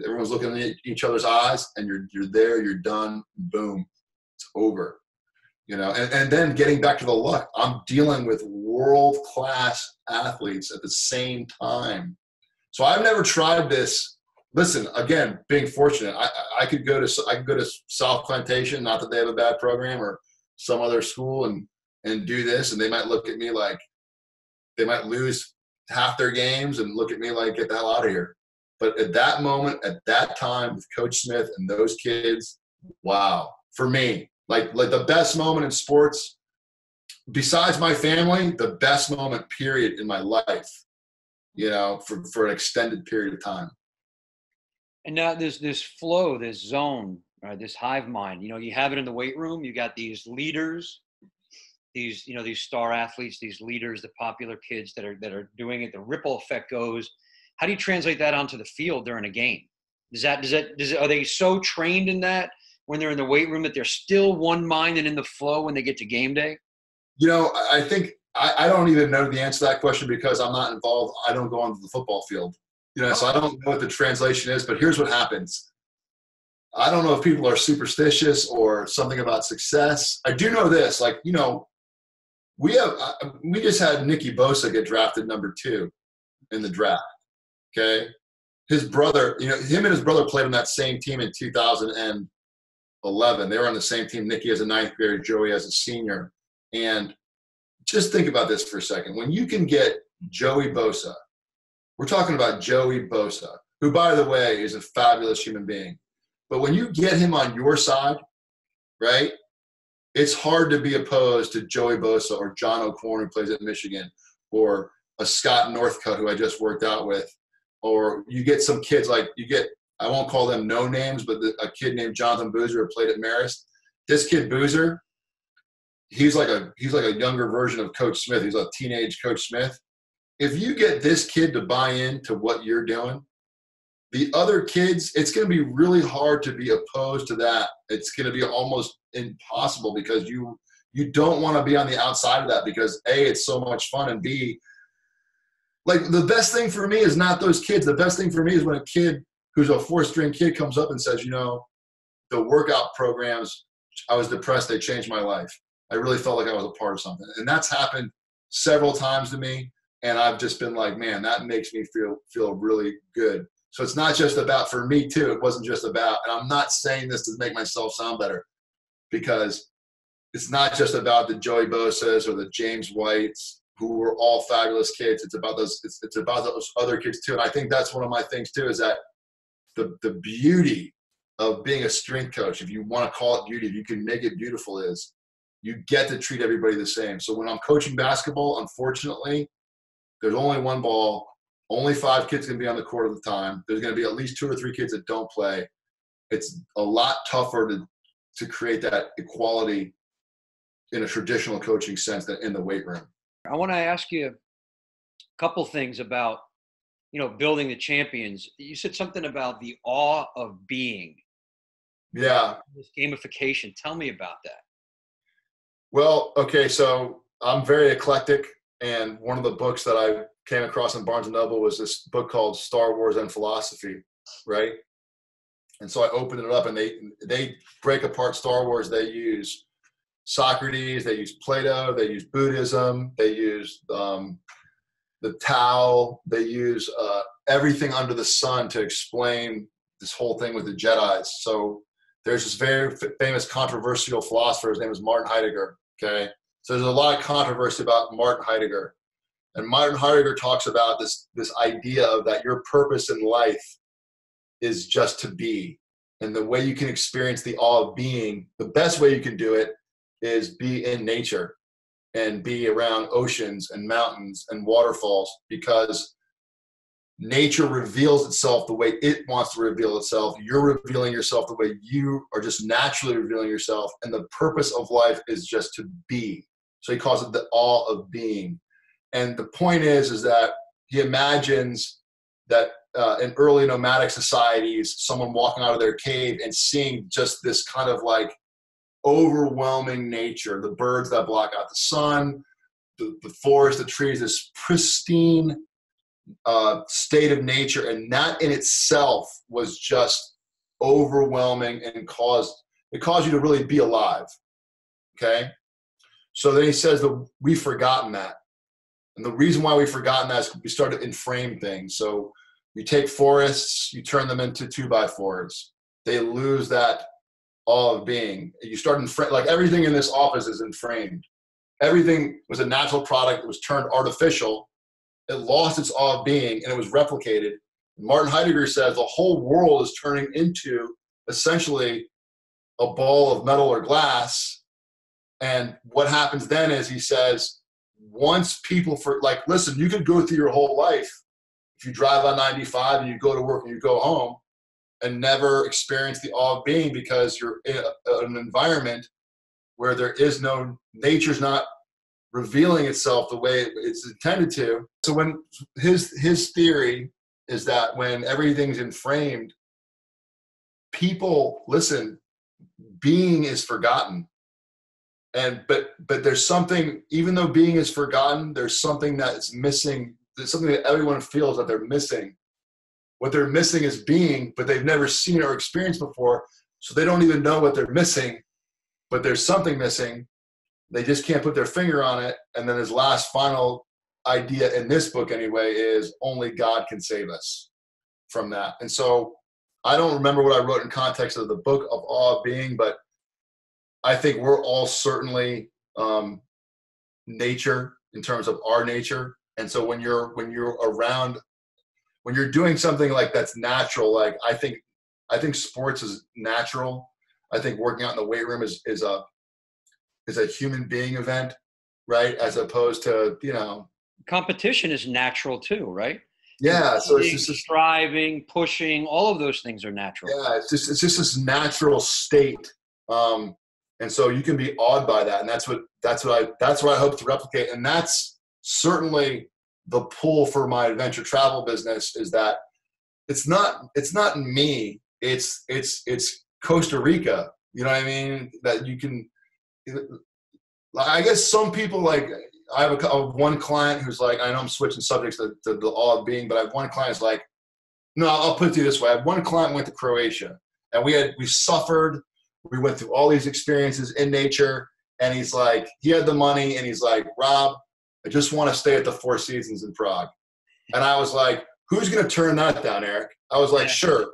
everyone's looking at each other's eyes, and you're there, you're done, boom, it's over. And then getting back to the luck, I'm dealing with world-class athletes at the same time. So I've never tried this. Listen, again, being fortunate, I could go to South Plantation, not that they have a bad program, or some other school and do this, and they might look at me like they might lose half their games and look at me like, get the hell out of here. But at that moment, at that time with Coach Smith and those kids, wow, for me, like the best moment in sports, besides my family, the best moment period in my life, for an extended period of time. And now there's this flow, this zone, right? This hive mind. You have it in the weight room. You got these leaders, these star athletes, these leaders, the popular kids that are doing it. The ripple effect goes. How do you translate that onto the field during a game? Are they so trained in that when they're in the weight room that they're still one mind and in the flow when they get to game day? I think I don't even know the answer to that question because I'm not involved. I don't go onto the football field, so I don't know what the translation is, but here's what happens. I don't know if people are superstitious or something about success. I do know this, we just had Nicky Bosa get drafted number 2 in the draft. Okay. His brother, him and his brother played on that same team in 2011. They were on the same team. Nicky as a 9th grader, Joey as a senior. And just think about this for a second. When you can get Joey Bosa, we're talking about Joey Bosa, who, by the way, is a fabulous human being. But when you get him on your side, right, it's hard to be opposed to Joey Bosa or John O'Korn, who plays at Michigan, or a Scott Northcutt, who I just worked out with. Or you get some kids I won't call them no names, but a kid named Jonathan Boozer who played at Marist. This kid Boozer, he's like a younger version of Coach Smith. He's a teenage Coach Smith. If you get this kid to buy into what you're doing, the other kids, it's going to be really hard to be opposed to that. It's going to be almost impossible because you don't want to be on the outside of that because A, it's so much fun, and B, the best thing for me is not those kids. The best thing for me is when a kid who's a 4th-string kid comes up and says, the workout programs, I was depressed, they changed my life. I really felt like I was a part of something. And that's happened several times to me, and I've just been like, man, that makes me feel really good. So it's not just about, for me too, it wasn't just about, and I'm not saying this to make myself sound better, because it's not just about the Joey Bosas or the James Whites, who were all fabulous kids. It's about those other kids too. And I think that's one of my things too, is that the beauty of being a strength coach, if you want to call it beauty, if you can make it beautiful, is you get to treat everybody the same. So when I'm coaching basketball, unfortunately, there's only one ball. Only 5 kids can be on the court at the time. There's going to be at least 2 or 3 kids that don't play. It's a lot tougher to create that equality in a traditional coaching sense than in the weight room. I want to ask you a couple things about, building the champions. You said something about the awe of being. Yeah. This gamification. Tell me about that. Well, okay, so I'm very eclectic, and one of the books that I came across in Barnes & Noble was this book called Star Wars and Philosophy, right? And so I opened it up, and they break apart Star Wars. They use Socrates, they use Plato, they use Buddhism, they use the Tao, they use everything under the sun to explain this whole thing with the Jedis. So there's this very famous controversial philosopher, his name is Martin Heidegger, okay? So there's a lot of controversy about Martin Heidegger. And Martin Heidegger talks about this idea of that your purpose in life is just to be. And the way you can experience the awe of being, the best way you can do it is be in nature and be around oceans and mountains and waterfalls, because nature reveals itself the way it wants to reveal itself. You're revealing yourself the way you are just naturally revealing yourself. And the purpose of life is just to be. So he calls it the awe of being. And the point is that he imagines that in early nomadic societies, someone walking out of their cave and seeing just this kind of like overwhelming nature, the birds that block out the sun, the forest, the trees, this pristine state of nature. And that in itself was just overwhelming and caused you to really be alive. Okay. So then he says that we've forgotten that. And the reason why we've forgotten that is we started to inframe things. So you take forests, you turn them into 2x4s. They lose that awe of being. You start like everything in this office is inframed. Everything was a natural product. It was turned artificial. It lost its awe of being, and it was replicated. Martin Heidegger says the whole world is turning into essentially a ball of metal or glass. And what happens then is, he says, once people listen, you could go through your whole life, if you drive on 95 and you go to work and you go home, and never experience the awe of being, because you're in an environment where nature's not revealing itself the way it's intended to. So when his theory is that when everything's inframed, people, listen, being is forgotten. But there's something, even though being is forgotten, there's something that's missing. There's something that everyone feels that they're missing. What they're missing is being, but they've never seen or experienced before. So they don't even know what they're missing, but there's something missing. They just can't put their finger on it. And then his last final idea in this book anyway is only God can save us from that. And so I don't remember what I wrote in context of the book of awe of being, but I think we're all certainly nature in terms of our nature. And so when you're around, when you're doing something like that's natural, like I think sports is natural. I think working out in the weight room is a human being event, right? As opposed to, competition is natural too, right? Yeah. So it's just striving, pushing, all of those things are natural. Yeah. It's just this natural state. And so you can be awed by that. And that's what I hope to replicate. And that's certainly the pull for my adventure travel business, is that it's not me. It's Costa Rica. You know what I mean? That you can, I guess some people, like, I have one client who's like, I know I'm switching subjects to the awe of being, but I have one client who's like, no, I'll put it to you this way. I have one client who went to Croatia, and we suffered. We went through all these experiences in nature, and he's like, he had the money, and he's like, Rob, I just want to stay at the Four Seasons in Prague. And I was like, who's going to turn that down, Eric? I was like, sure,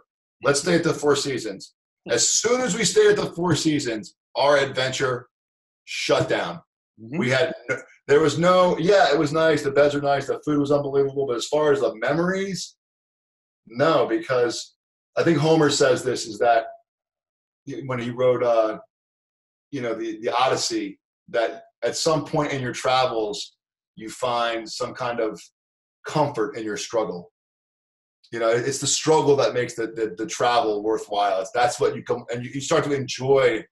let's stay at the Four Seasons. As soon as we stayed at the Four Seasons, our adventure shut down. Mm-hmm. There was no, it was nice. The beds were nice. The food was unbelievable. But as far as the memories, no, because I think Homer says this, is that when he wrote, the Odyssey, that at some point in your travels, you find some kind of comfort in your struggle. It's the struggle that makes the travel worthwhile. That's what you come, and you start to enjoy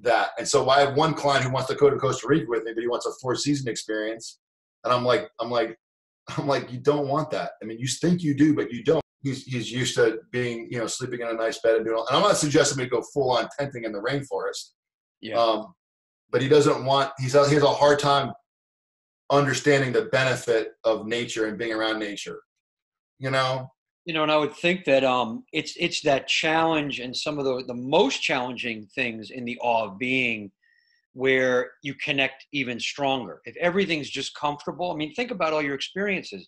that. And so I have one client who wants to go to Costa Rica with me, but he wants a Four-Season experience. And I'm like, you don't want that. I mean, you think you do, but you don't. He's used to being, sleeping in a nice bed and doing all. And I'm not suggesting we go full on tenting in the rainforest. Yeah. But he doesn't want. He has a hard time understanding the benefit of nature and being around nature. And I would think that it's that challenge, and some of the most challenging things in the awe of being, where you connect even stronger. If everything's just comfortable, I mean, think about all your experiences,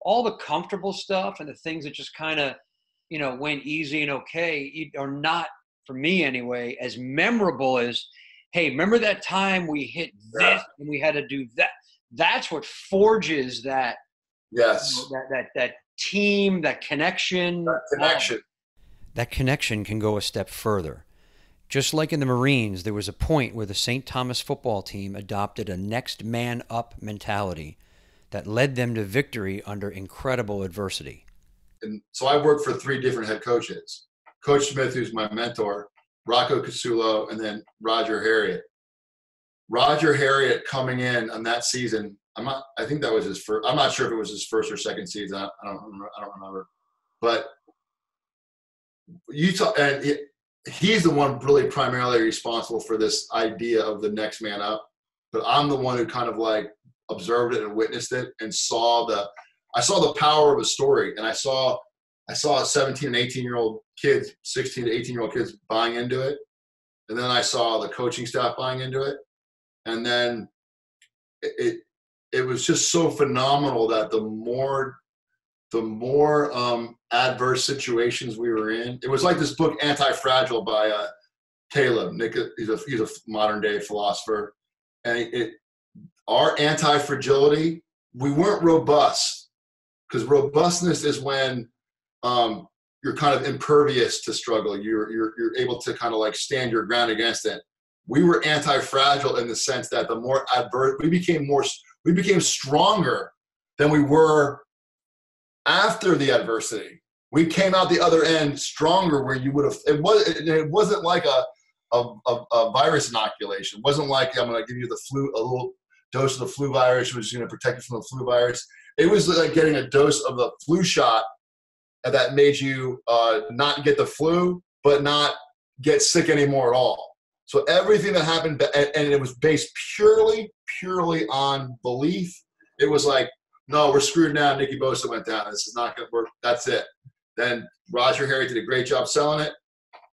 all the comfortable stuff and the things that just kind of, went easy and okay, are not, for me anyway, as memorable as, hey, remember that time we hit this and we had to do that? That's what forges that. Yes. That team, that connection. That connection can go a step further. Just like in the Marines, there was a point where the St. Thomas football team adopted a next man up mentality that led them to victory under incredible adversity. so I worked for 3 different head coaches. Coach Smith, who's my mentor, Rocco Casulo, and then Roger Harriet. Roger Harriet coming in on that season, I think that was his first. I'm not sure if it was his first or second season. I don't remember. But he's the one really primarily responsible for this idea of the next man up. But I'm the one who kind of like observed it and witnessed it and saw the power of a story. And I saw 17 and 18-year-old kids, 16 to 18-year-old kids buying into it. And then I saw the coaching staff buying into it. And then it was just so phenomenal that the more adverse situations we were in, it was like this book Anti-Fragile by Caleb. Nick, he's a modern day philosopher, and our anti-fragility, we weren't robust, because robustness is when you're kind of impervious to struggle. You're able to kind of like stand your ground against it. We were anti-fragile in the sense that the more adverse, we became stronger than we were after the adversity. We came out the other end stronger, where you would have. It wasn't like a virus inoculation. It wasn't like I'm going to give you a little dose of the flu virus, which is going to protect you from the flu virus. It was like getting a dose of the flu shot that made you not get the flu, but not get sick anymore at all. So everything that happened, and it was based purely on belief. It was like, no, we're screwed now. Nicky Bosa went down. This is not going to work. That's it. Then Roger Harry did a great job selling it.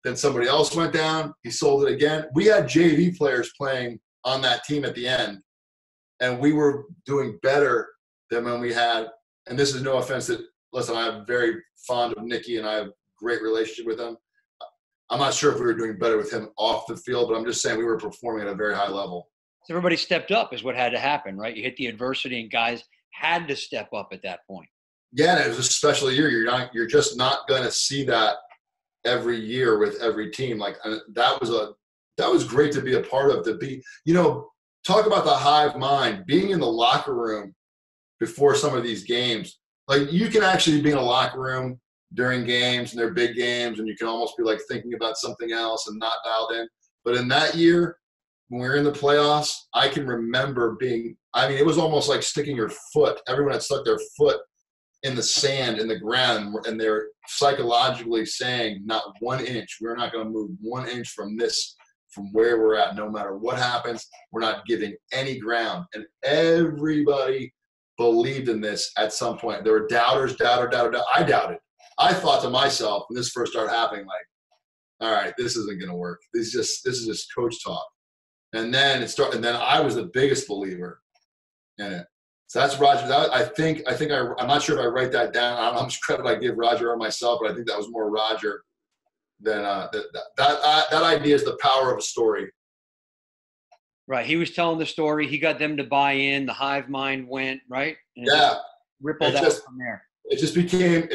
Then somebody else went down. He sold it again. We had JV players playing on that team at the end, and we were doing better than when we had. And this is no offense that, listen, I'm very fond of Nicky, and I have a great relationship with him. I'm not sure if we were doing better with him off the field, but I'm just saying we were performing at a very high level. So everybody stepped up is what had to happen, right? You hit the adversity, and guys had to step up at that point. Yeah, and it was a special year. You're just not going to see that every year with every team. Like that was great to be a part of. Talk about the hive mind, being in the locker room before some of these games. Like you can actually be in a locker room during games, and they're big games, and you can almost be like thinking about something else and not dialed in. But in that year, when we were in the playoffs, I can remember it was almost like sticking your foot. Everyone had stuck their foot in the sand, in the ground, and they're psychologically saying, not 1 inch. We're not going to move 1 inch from where we're at. No matter what happens, we're not giving any ground. And everybody believed in this at some point. There were doubters, doubter. I doubted. I thought to myself, when this first started happening, like, all right, this isn't going to work. This is just coach talk. And then and then I was the biggest believer in it. So that's Roger. I'm not sure if I write that down. I don't know how much credit I give Roger or myself, but I think that was more Roger than that idea is the power of a story. Right. He was telling the story. He got them to buy in. The hive mind went, right? And rippled out from there. It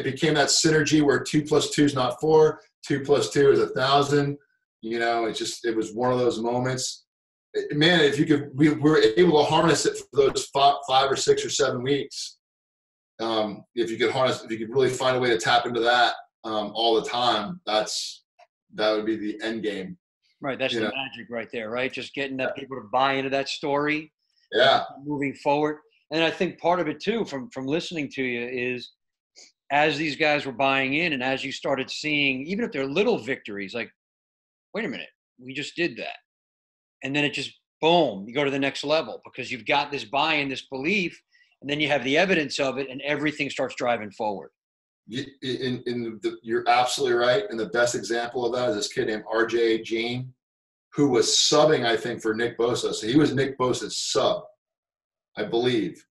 became that synergy where 2 + 2 is not 4. 2 + 2 is 1,000. It was one of those moments. Man, we were able to harness it for those 5 or 6 or 7 weeks. If you could really find a way to tap into that all the time, that would be the end game. Right. That's the magic right there, right? Just getting people to buy into that story. Yeah. Moving forward. And I think part of it too, from listening to you, is as these guys were buying in, and as you started seeing, even if they're little victories, like, wait a minute, we just did that. And then it just, boom, you go to the next level because you've got this buy-in, this belief, and then you have the evidence of it, and everything starts driving forward. You're absolutely right. And the best example of that is this kid named RJ Jean, who was subbing, I think, for Nick Bosa. So he was Nick Bosa's sub, I believe.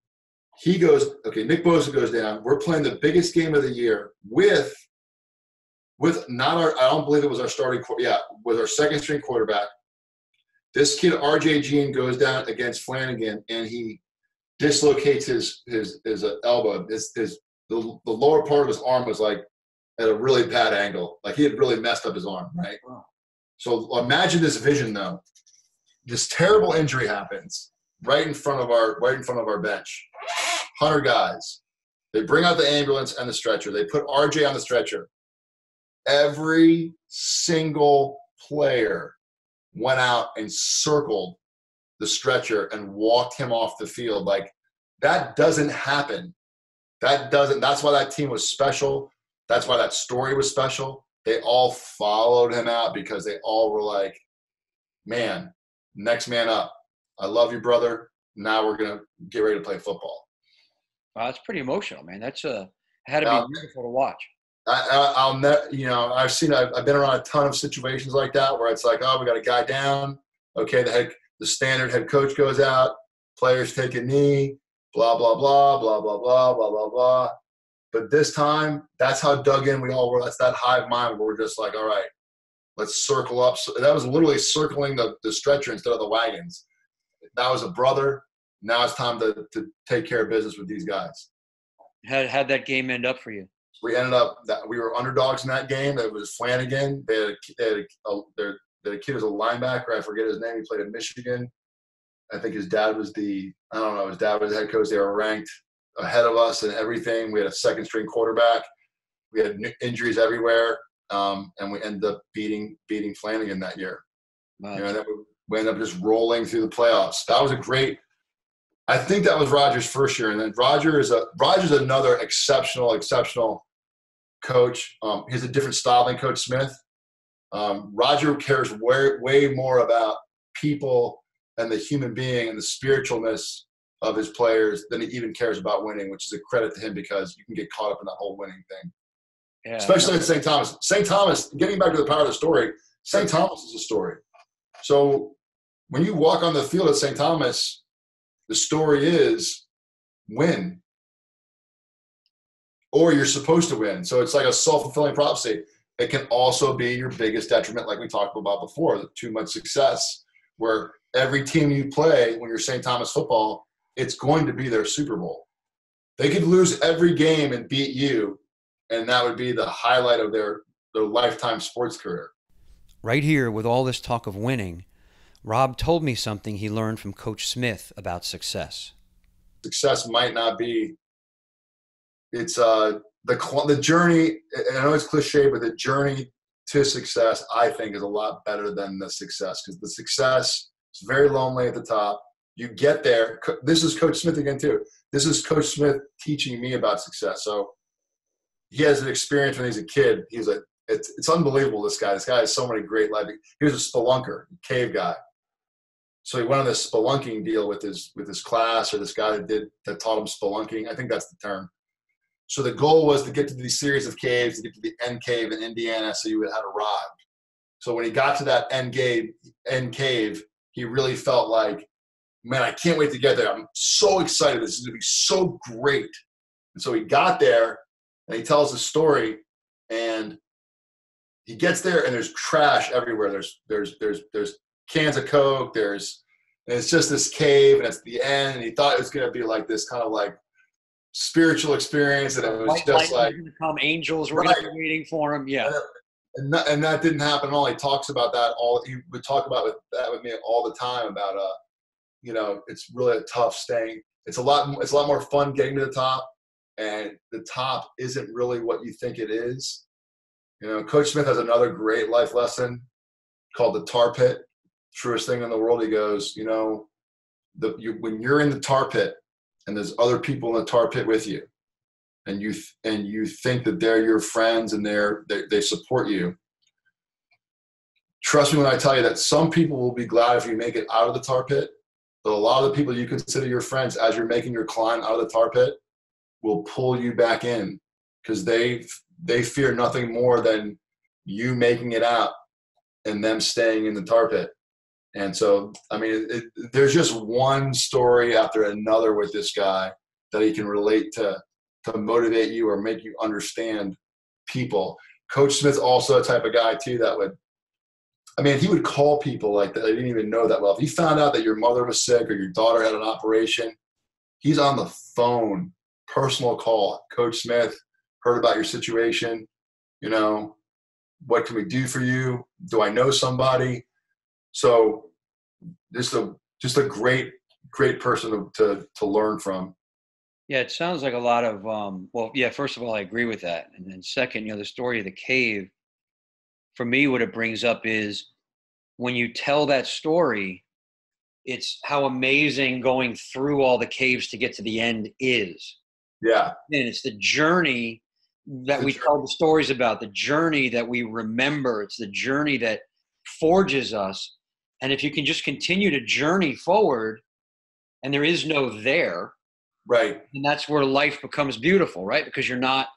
Nick Bosa goes down. We're playing the biggest game of the year with not our, I don't believe it was our starting, with our second string quarterback. This kid, RJ Jean, goes down against Flanagan, and he dislocates his elbow. The lower part of his arm was like at a really bad angle. Like he had really messed up his arm, right? Wow. So imagine this vision though. This terrible injury happens right in front of our bench. 100 guys. They bring out the ambulance and the stretcher. They put RJ on the stretcher. Every single player went out and circled the stretcher and walked him off the field. Like, that doesn't happen. That's why that team was special. That's why that story was special. They all followed him out because they all were like, man, next man up. I love you, brother. Now we're going to get ready to play football. Wow, that's pretty emotional, man. That's had to be beautiful to watch. I'll never, I've been around a ton of situations like that where it's like, oh, we got a guy down. Okay, the standard head coach goes out. Players take a knee. Blah, blah, blah, blah, blah, blah, blah, blah, blah. But this time, that's how dug in we all were. That's that hive mind where we're just like, all right, let's circle up. So that was literally circling the stretcher instead of the wagons. That was a brother. Now it's time to take care of business with these guys. How'd that game end up for you? We ended up that we were underdogs in that game. It was Flanagan. They had a kid who was a linebacker. I forget his name. He played at Michigan. I think his dad was his dad was the head coach. They were ranked ahead of us and everything. We had a second string quarterback. We had injuries everywhere. And we ended up beating Flanagan that year. Wow. Then we ended up just rolling through the playoffs. That was I think that was Roger's first year. And then Roger's another exceptional coach. He's a different style than Coach Smith. Roger cares way more about people and the human being and the spiritualness of his players than he even cares about winning, which is a credit to him because you can get caught up in that whole winning thing. Yeah, especially at St. Thomas. St. Thomas, getting back to the power of the story, St. Thomas is a story. So when you walk on the field at St. Thomas, the story is win. Or you're supposed to win. So it's like a self-fulfilling prophecy. It can also be your biggest detriment, like we talked about before, the too much success, where every team you play when you're St. Thomas football, it's going to be their Super Bowl. They could lose every game and beat you, and that would be the highlight of their lifetime sports career. Right here, with all this talk of winning, Rob told me something he learned from Coach Smith about success. Success might not be – it's the journey – I know it's cliche, but the journey to success, I think, is a lot better than the success because the success is very lonely at the top. You get there. This is Coach Smith again, too. This is Coach Smith teaching me about success. So he has an experience when he's a kid. He's like, it's unbelievable, this guy. This guy has so many great life. He was a spelunker, cave guy. So he went on this spelunking deal with his class or this guy that taught him spelunking. I think that's the term. So the goal was to get to these series of caves, to get to the end cave in Indiana so you would have arrived. So when he got to that end cave, he really felt like, man, I can't wait to get there. I'm so excited. This is going to be so great. And so he got there, and he tells the story, and he gets there, and there's trash everywhere. There's cans of Coke. And it's just this cave, and it's the end. And he thought it was going to be like this kind of like spiritual experience, and it was just like come angels were going to be waiting for him. Yeah. And that didn't happen at all. He talks about that he would talk about that with me all the time about it's really a tough staying. It's a lot more fun getting to the top, and the top isn't really what you think it is. Coach Smith has another great life lesson called the tar pit. Truest thing in the world. He goes, when you're in the tar pit and there's other people in the tar pit with you, and you think that they're your friends and they support you. Trust me when I tell you that some people will be glad if you make it out of the tar pit, but a lot of the people you consider your friends as you're making your climb out of the tar pit will pull you back in because they fear nothing more than you making it out and them staying in the tar pit. And so, I mean, there's just one story after another with this guy that he can relate to motivate you or make you understand people. Coach Smith's also a type of guy, too, he would call people like that. They didn't even know that well. If he found out that your mother was sick or your daughter had an operation, he's on the phone, personal call. Coach Smith, heard about your situation. What can we do for you? Do I know somebody? So just a great person to learn from. Yeah, it sounds like a lot of, well, yeah, first of all, I agree with that. And then second, the story of the cave, for me, what it brings up is when you tell that story, it's how amazing going through all the caves to get to the end is. Yeah. And it's the journey that we tell the stories about, the journey that we remember. It's the journey that forges us. And if you can just continue to journey forward and there is no there, Right. and that's where life becomes beautiful, right? Because you're not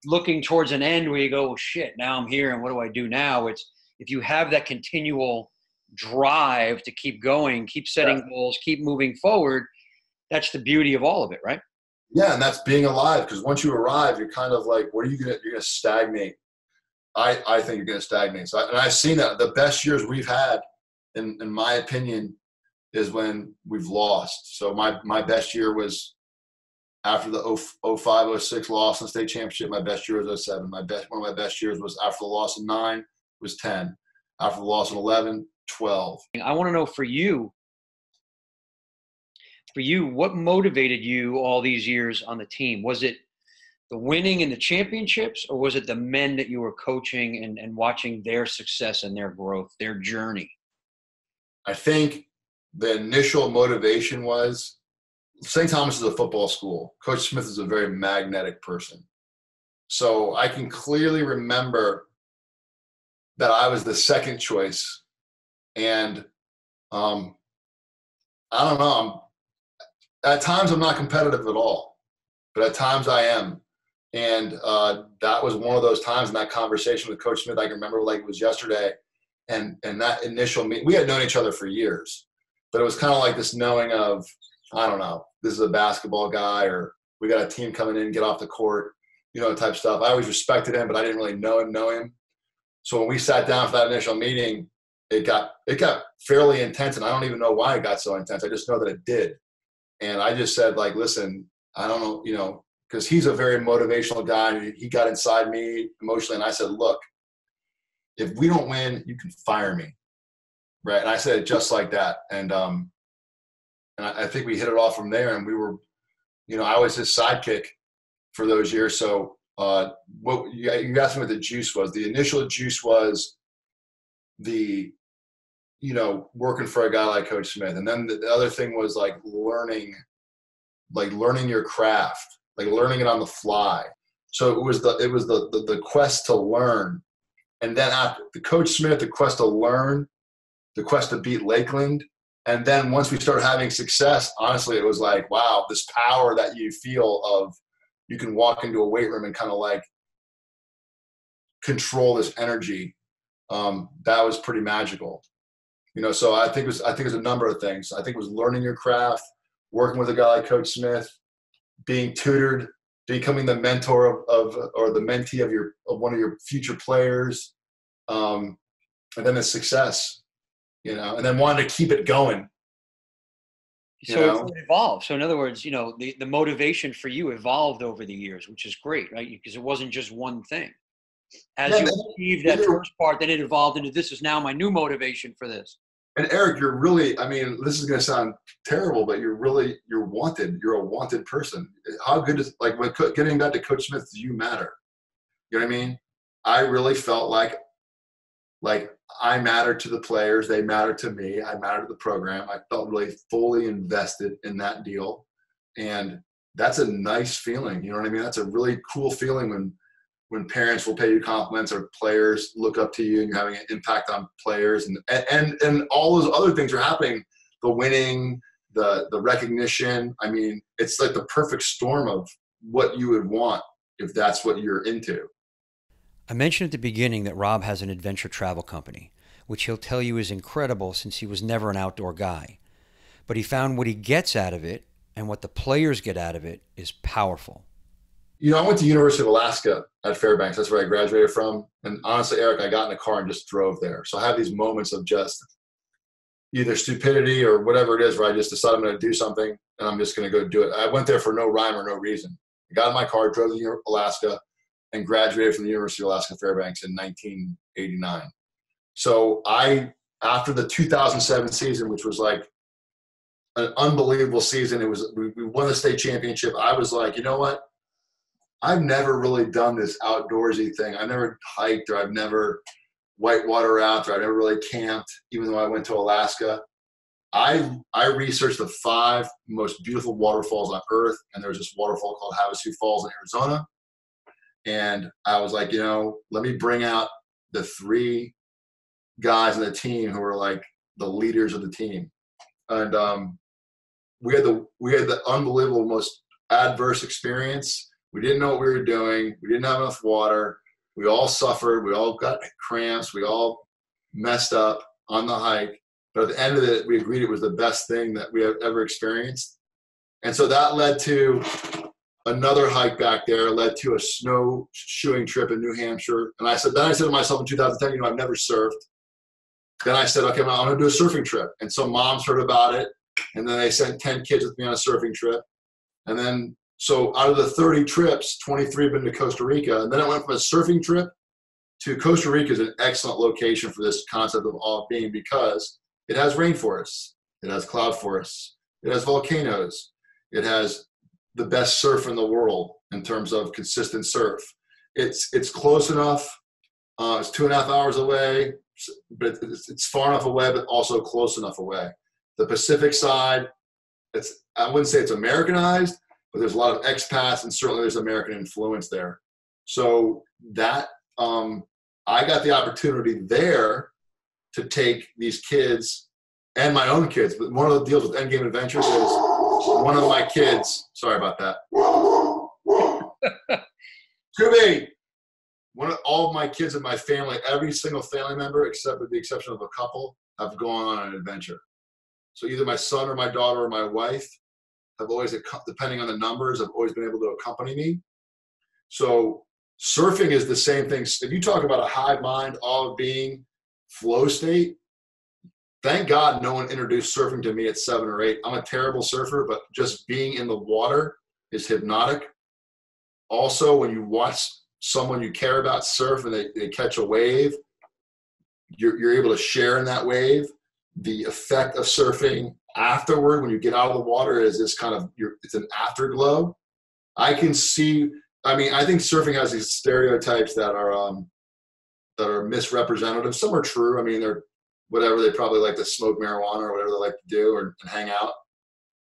looking towards an end where you go, oh shit, now I'm here and what do I do now? It's if you have that continual drive to keep going, keep setting goals, keep moving forward, that's the beauty of all of it, right? Yeah, and that's being alive, because once you arrive, you're kind of like, what are you gonna? You're gonna stagnate. I think you're gonna stagnate. So, and I've seen that the best years we've had, in my opinion, is when we've lost. So my best year was after the 05, 06 loss in the state championship. My best year was 07. One of my best years was after the loss in 9 was 10. After the loss in 11, 12. I want to know for you, what motivated you all these years on the team? Was it the winning in the championships, or was it the men that you were coaching and watching their success and their growth, their journey? I think the initial motivation was St. Thomas is a football school. Coach Smith is a very magnetic person. So I can clearly remember that I was the second choice. And I don't know, at times I'm not competitive at all, but at times I am. And that was one of those times in that conversation with Coach Smith. I can remember like it was yesterday. And that initial meeting, we had known each other for years, but it was kind of like this knowing of, I don't know, this is a basketball guy, or we got a team coming in, get off the court, type stuff. I always respected him, but I didn't really know him. So when we sat down for that initial meeting, it got fairly intense, and I don't even know why it got so intense. I just know that it did. And I just said, like, listen, I don't know, because he's a very motivational guy. He got inside me emotionally, and I said, look, if we don't win, you can fire me, right? And I said it just like that. And I think we hit it off from there, and we were, I was his sidekick for those years. So what you asked me what the juice was. The initial juice was the, working for a guy like Coach Smith. And then the other thing was like learning your craft, like learning it on the fly. So it was the quest to learn. And then after the Coach Smith, the quest to learn, the quest to beat Lakeland. And then once we started having success, honestly, it was like, wow, this power that you feel of, you can walk into a weight room and kind of like control this energy. That was pretty magical. So I think it was a number of things. I think it was learning your craft, working with a guy like Coach Smith, being tutored, becoming the mentor of or the mentee of one of your future players, and then the success, and then wanting to keep it going. So it evolved. So in other words, the motivation for you evolved over the years, which is great, right? Because it wasn't just one thing. As you achieved that first part, then it evolved into, this is now my new motivation for this. And Eric, you're really, this is going to sound terrible, but you're wanted. You're a wanted person. How good is, like, when getting back to Coach Smith, do you matter? You know what I mean? I really felt like I mattered to the players. They mattered to me. I mattered to the program. I felt really fully invested in that deal. And that's a nice feeling. You know what I mean? That's a really cool feeling when parents will pay you compliments, or players look up to you and you're having an impact on players, and all those other things are happening. The winning, the recognition. It's like the perfect storm of what you would want if that's what you're into. I mentioned at the beginning that Rob has an adventure travel company, which he'll tell you is incredible since he was never an outdoor guy. But he found what he gets out of it and what the players get out of it is powerful. I went to University of Alaska at Fairbanks. That's where I graduated from. And honestly, Eric, I got in a car and just drove there. So I have these moments of just either stupidity or whatever it is, where I just decide I'm going to do something and I'm just going to go do it. I went there for no rhyme or no reason. I got in my car, drove to Alaska, and graduated from the University of Alaska Fairbanks in 1989. So after the 2007 season, which was like an unbelievable season. We won the state championship. I was like, you know what? I've never really done this outdoorsy thing. I've never hiked, or I've never whitewater rafted, or I've never really camped, even though I went to Alaska. I researched the 5 most beautiful waterfalls on earth, and there was this waterfall called Havasu Falls in Arizona. And I was like, let me bring out the 3 guys on the team who were like the leaders of the team. And we had the unbelievable, most adverse experience. We didn't know what we were doing. We didn't have enough water. We all suffered. We all got cramps. We all messed up on the hike. But at the end of it, we agreed it was the best thing that we have ever experienced. And so that led to another hike back there, led to a snowshoeing trip in New Hampshire. And then I said to myself in 2010, I've never surfed. Then I said, okay, I'm going to do a surfing trip. And so moms heard about it. And then they sent 10 kids with me on a surfing trip. And then, so out of the 30 trips, 23 have been to Costa Rica. And then I went from a surfing trip to Costa Rica. Is an excellent location for this concept of awe of being, because it has rainforests, it has cloud forests, it has volcanoes, it has the best surf in the world in terms of consistent surf. It's close enough. It's 2.5 hours away, but it's far enough away, but also close enough away. The Pacific side, I wouldn't say it's Americanized, but there's a lot of expats, and certainly there's American influence there. So that I got the opportunity there to take these kids and my own kids. But one of the deals with Endgame Adventures is one of my kids, sorry about that. Scooby! All of my kids in my family, every single family member, except with the exception of a couple, have gone on an adventure. So either my son or my daughter or my wife have always, depending on the numbers, have always been able to accompany me. So surfing is the same thing. If you talk about a hive mind, awe of being, flow state, thank God no one introduced surfing to me at 7 or 8. I'm a terrible surfer, but just being in the water is hypnotic. Also, when you watch someone you care about surf and they catch a wave, you're able to share in that wave. The effect of surfing afterward, when you get out of the water, is this kind of, it's an afterglow. I think surfing has these stereotypes that are misrepresentative. Some are true. I mean, they're whatever, they probably like to smoke marijuana or whatever they like to do, and hang out.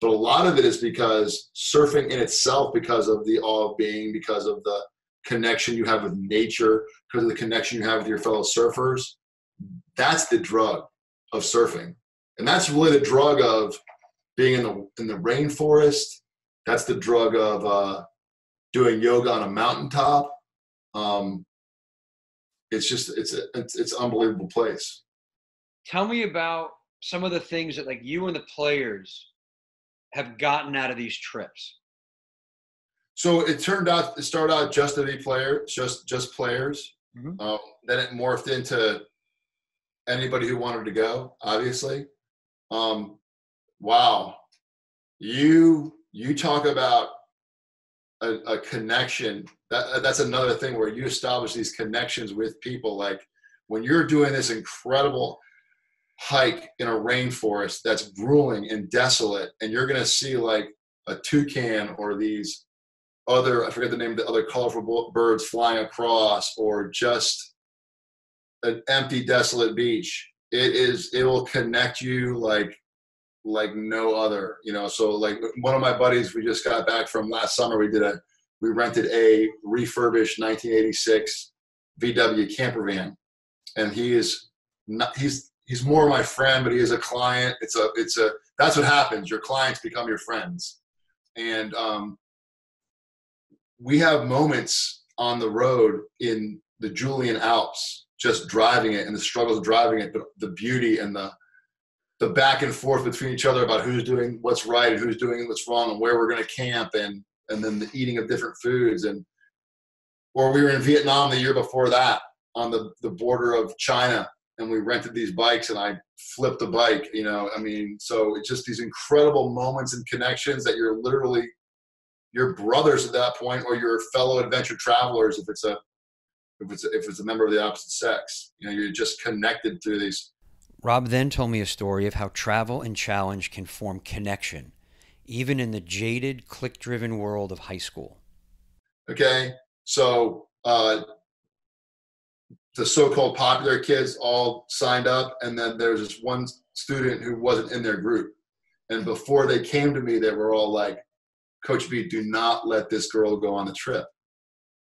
But a lot of it is because surfing in itself, because of the awe of being, because of the connection you have with nature, because of the connection you have with your fellow surfers, that's the drug of surfing. And that's really the drug of being in the rainforest. That's the drug of doing yoga on a mountaintop. It's an unbelievable place. Tell me about some of the things that like you and the players have gotten out of these trips. So it started out just to be players, just players. Mm-hmm. Then it morphed into anybody who wanted to go, obviously. Wow. You talk about a connection. That's another thing where you establish these connections with people. Like when you're doing this incredible hike in a rainforest that's grueling and desolate, and you're going to see like a toucan or these other, I forget the name of the other colorful birds flying across, or just an empty, desolate beach. It will connect you like no other, So like one of my buddies, we just got back from last summer. We rented a refurbished 1986 VW camper van, and he's more my friend, but he is a client. That's what happens. Your clients become your friends. And we have moments on the road in the Julian Alps, just driving it and the struggles of driving it, but the beauty and the back and forth between each other about who's doing what's right and who's doing what's wrong and where we're going to camp, and then the eating of different foods. Or we were in Vietnam the year before that on the border of China, and we rented these bikes and I flipped the bike, so it's just these incredible moments and connections that you're literally your brothers at that point, or your fellow adventure travelers if it's a member of the opposite sex. You're just connected through these Rob then told me a story of how travel and challenge can form connection, even in the jaded, click-driven world of high school. Okay, so the so-called popular kids all signed up, and then there's this one student who wasn't in their group. And before they came to me, they were all like, Coach B, do not let this girl go on the trip.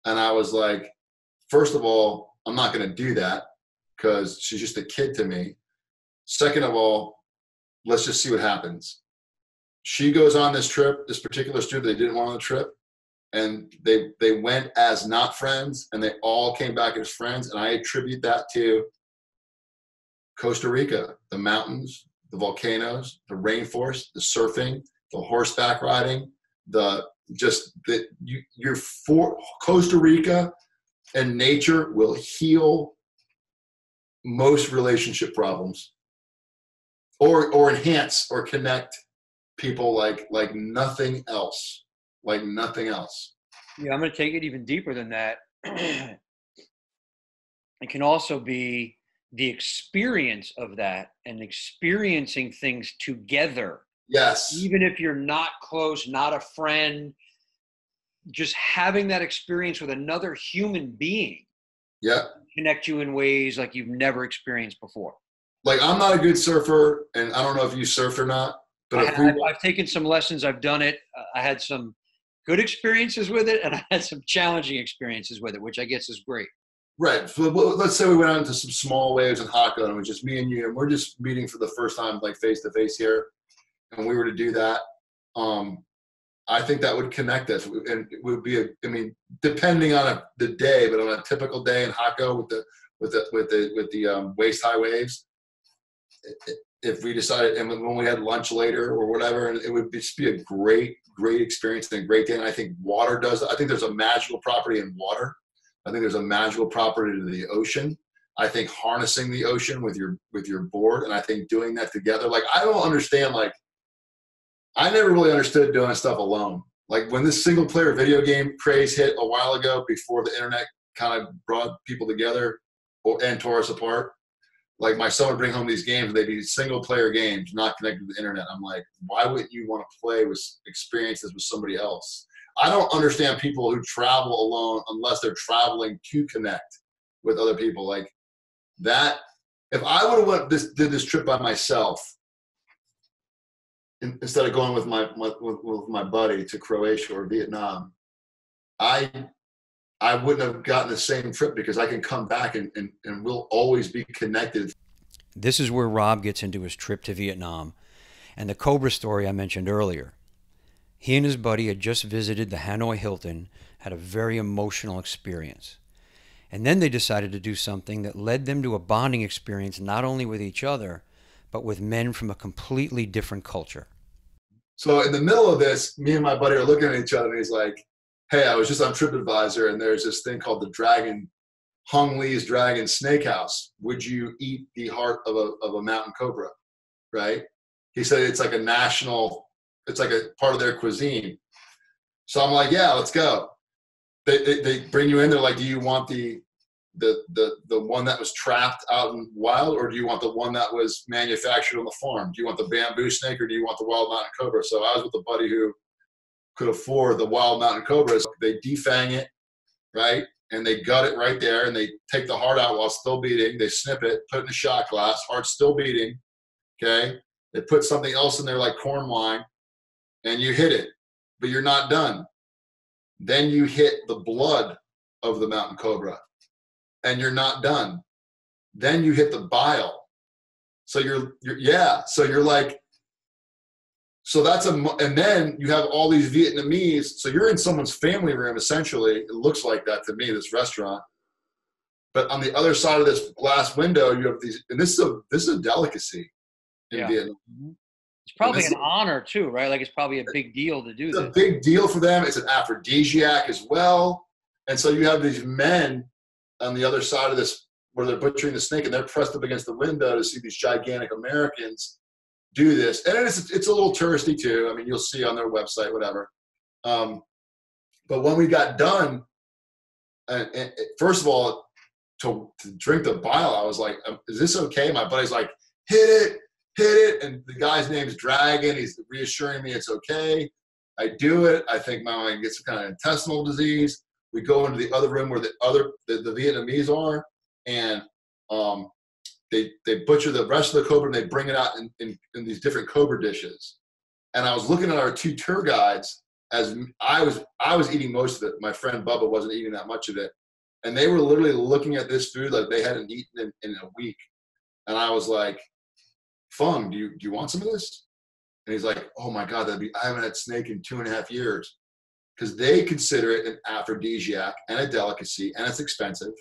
And I was like, first of all, I'm not going to do that because she's just a kid to me. Second of all, let's just see what happens. She goes on this trip, this particular student they didn't want on the trip, and they went as not friends, and they all came back as friends. And I attribute that to Costa Rica, the mountains, the volcanoes, the rainforest, the surfing, the horseback riding, Costa Rica and nature will heal most relationship problems, or enhance or connect people like nothing else, like nothing else. Yeah, I'm going to take it even deeper than that. It can also be the experience of that and experiencing things together. Yes. Even if you're not close, not a friend, just having that experience with another human being. Yeah. Connect you in ways like you've never experienced before. Like, I'm not a good surfer, and I don't know if you surfed or not, but I've taken some lessons. I've done it. I had some good experiences with it, and I had some challenging experiences with it, which I guess is great. Right. So let's say we went out into some small waves in Hako, and it was just me and you, and we're just meeting for the first time, like face to face here, and we were to do that. I think that would connect us, and it would be depending on the day, but on a typical day in Hako with the waist high waves, if we decided, and when we had lunch later or whatever, and it would just be a great experience and a great day. And I think water does. I think there's a magical property in water. I think there's a magical property to the ocean. I think harnessing the ocean with your board, and I think doing that together. Like, I don't understand. Like, I never really understood doing stuff alone. Like, when this single player video game craze hit a while ago, before the internet kind of brought people together and tore us apart. Like, my son would bring home these games, and they'd be single player games, not connected to the internet. I'm like, why wouldn't you want to play with experiences with somebody else? I don't understand people who travel alone unless they're traveling to connect with other people. Like that, if I would have did this trip by myself, instead of going with my buddy to Croatia or Vietnam, I wouldn't have gotten the same trip, because I can come back and we'll always be connected. This is where Rob gets into his trip to Vietnam and the Cobra story I mentioned earlier. He and his buddy had just visited the Hanoi Hilton, had a very emotional experience. And then they decided to do something that led them to a bonding experience, not only with each other, but with men from a completely different culture. So in the middle of this, me and my buddy are looking at each other, and he's like, hey, I was just on TripAdvisor, and there's this thing called the Dragon, Hung Lee's Dragon Snakehouse. Would you eat the heart of a mountain cobra, right? He said it's like it's like a part of their cuisine. So I'm like, yeah, let's go. They bring you in. They're like, do you want the one that was trapped out in wild, or do you want the one that was manufactured on the farm? Do you want the bamboo snake, or do you want the wild mountain cobra? So I was with a buddy who could afford the wild mountain cobras. They defang it, right? And they gut it right there, and they take the heart out while it's still beating. They snip it, put it in a shot glass, heart's still beating, okay? They put something else in there like corn wine, and you hit it, but you're not done. Then you hit the blood of the mountain cobra, and you're not done. Then you hit the bile. So you're like, so and then you have all these Vietnamese. So you're in someone's family room, essentially. It looks like that to me, this restaurant. But on the other side of this glass window, you have these, and this is a delicacy in Vietnam. It's probably an honor too, right? Like, it's probably a big deal to do this. It's a big deal for them. It's an aphrodisiac as well. And so you have these men on the other side of this, where they're butchering the snake, and they're pressed up against the window to see these gigantic Americans do this. And it's a little touristy too. I mean, you'll see on their website, whatever. But when we got done, and first of all, to drink the bile, I was like, is this okay? My buddy's like, hit it. And the guy's name's Dragon. He's reassuring me it's okay. I do it. I think my mind gets some kind of intestinal disease. We go into the other room where the Vietnamese are, and they butcher the rest of the cobra and they bring it out in these different cobra dishes. And I was looking at our 2 tour guides as I was eating most of it. My friend Bubba wasn't eating that much of it. And they were literally looking at this food like they hadn't eaten in a week. And I was like, Fung, do you want some of this? And he's like, oh my God, I haven't had snake in 2.5 years. Because they consider it an aphrodisiac and a delicacy, and it's expensive,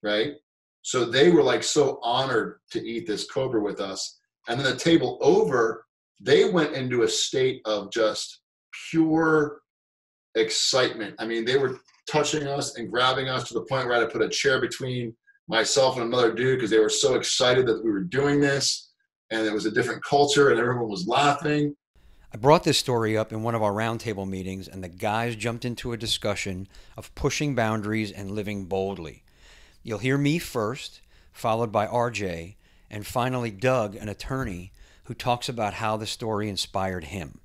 right? So they were like so honored to eat this cobra with us. And then the table over, they went into a state of just pure excitement. I mean, they were touching us and grabbing us to the point where I had to put a chair between myself and another dude because they were so excited that we were doing this, and it was a different culture and everyone was laughing. I brought this story up in one of our roundtable meetings, and the guys jumped into a discussion of pushing boundaries and living boldly. You'll hear me first, followed by RJ, and finally Doug, an attorney, who talks about how the story inspired him.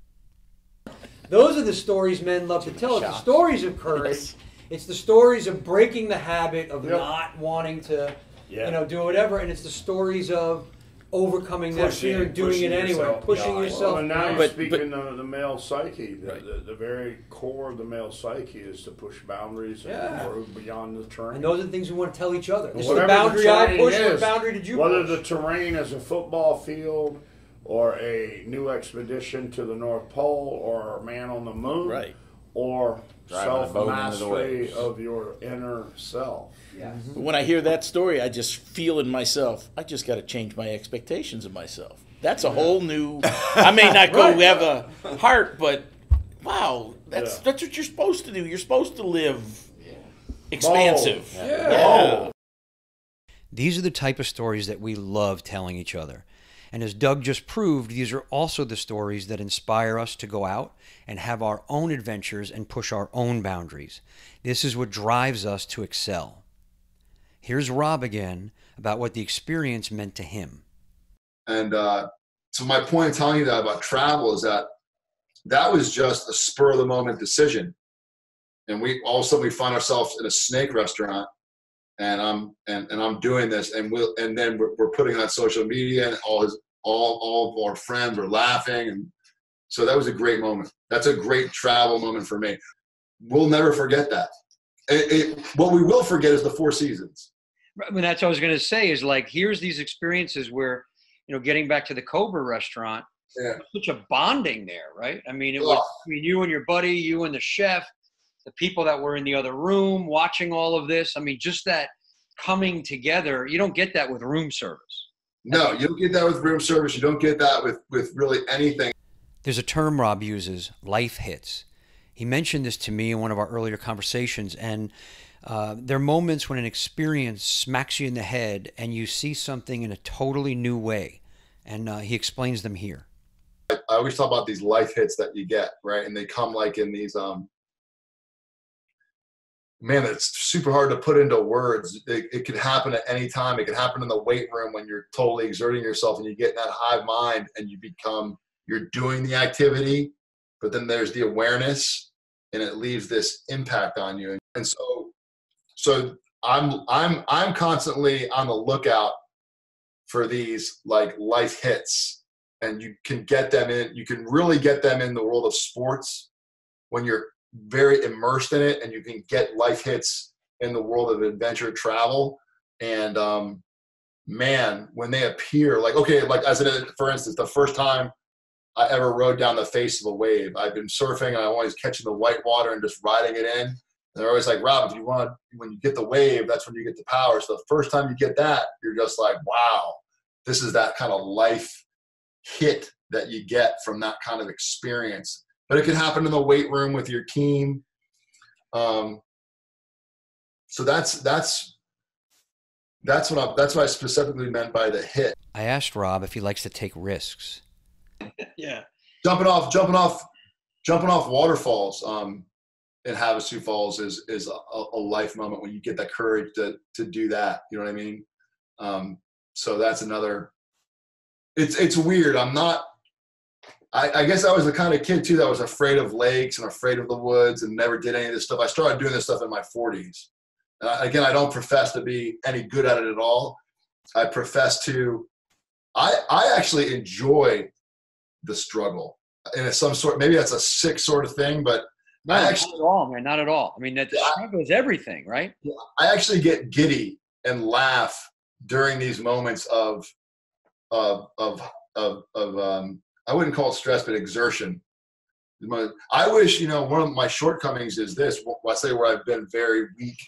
Those are the stories men love to tell. It's the stories of courage. Yes. It's the stories of breaking the habit of not wanting to, do whatever. And it's the stories of overcoming that fear and doing it anyway, pushing yourself. Well, and now you're speaking of the male psyche. The very core of the male psyche is to push boundaries and move beyond the terrain. And those are the things we want to tell each other. This is the boundary I pushed. What boundary did you push? Whether the terrain is a football field or a new expedition to the North Pole or a man on the moon, or self-mastery of your inner self. Yeah. When I hear that story, I just feel in myself, I just got to change my expectations of myself. That's a whole new, I may not go have a heart, but wow, that's what you're supposed to do. You're supposed to live expansive. These are the type of stories that we love telling each other. And as Doug just proved, these are also the stories that inspire us to go out and have our own adventures and push our own boundaries. This is what drives us to excel. Here's Rob again about what the experience meant to him. And so my point in telling you that about travel is that was just a spur of the moment decision. And all of a sudden we find ourselves in a snake restaurant, and I'm doing this, and then we're putting it on social media, and all of our friends were laughing, and so that was a great moment. That's a great travel moment for me. We'll never forget that. What we will forget is the Four Seasons. I mean, that's what I was going to say. Is like, here's these experiences where, getting back to the Cobra restaurant, such a bonding there, right? I mean, it was between you and your buddy, you and the chef, the people that were in the other room watching all of this. I mean, just that coming together, you don't get that with room service. No, you don't get that with room service. You don't get that with really anything. There's a term Rob uses, life hits. He mentioned this to me in one of our earlier conversations, and there are moments when an experience smacks you in the head and you see something in a totally new way, and he explains them here. I always talk about these life hits that you get, right? And they come like in these man, it's super hard to put into words. It could happen at any time. It could happen in the weight room when you're totally exerting yourself and you get in that hive mind and you're doing the activity, but then there's the awareness and it leaves this impact on you. And so I'm constantly on the lookout for these like life hits, and you can really get them in the world of sports when you're very immersed in it, and you can get life hits in the world of adventure travel. And man, when they appear, for instance, the first time I ever rode down the face of a wave, I've been surfing and I'm always catching the white water and just riding it in. And they're always like, Rob, when you get the wave, that's when you get the power. So the first time you get that, you're just like, wow, this is that kind of life hit that you get from that kind of experience. But it can happen in the weight room with your team. So that's what I specifically meant by the hit. I asked Rob if he likes to take risks. Yeah, jumping off waterfalls in Havasu Falls is a life moment when you get that courage to do that. You know what I mean? So that's another It's weird. I'm not. I guess I was the kind of kid too that was afraid of lakes and afraid of the woods and never did any of this stuff. I started doing this stuff in my 40s. Again, I don't profess to be any good at it at all. I profess to. I actually enjoy the struggle, and it's some sort. Maybe that's a sick sort of thing, but no, not at all, man. Not at all. I mean, the struggle is everything, right? I actually get giddy and laugh during these moments of I wouldn't call it stress, but exertion. I wish, one of my shortcomings is this. I say where I've been very weak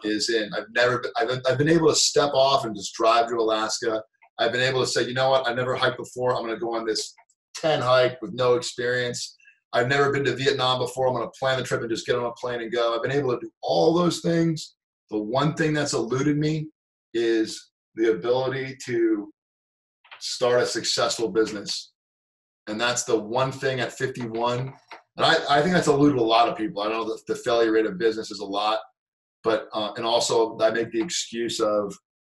is I've been able to step off and just drive to Alaska. I've been able to say, you know what, I've never hiked before. I'm going to go on this 10 hike with no experience. I've never been to Vietnam before. I'm going to plan the trip and just get on a plane and go. I've been able to do all those things. The one thing that's eluded me is the ability to start a successful business. And that's the one thing at 51. And I think that's eluded a lot of people. I know that the failure rate of business is a lot, but, and also I make the excuse of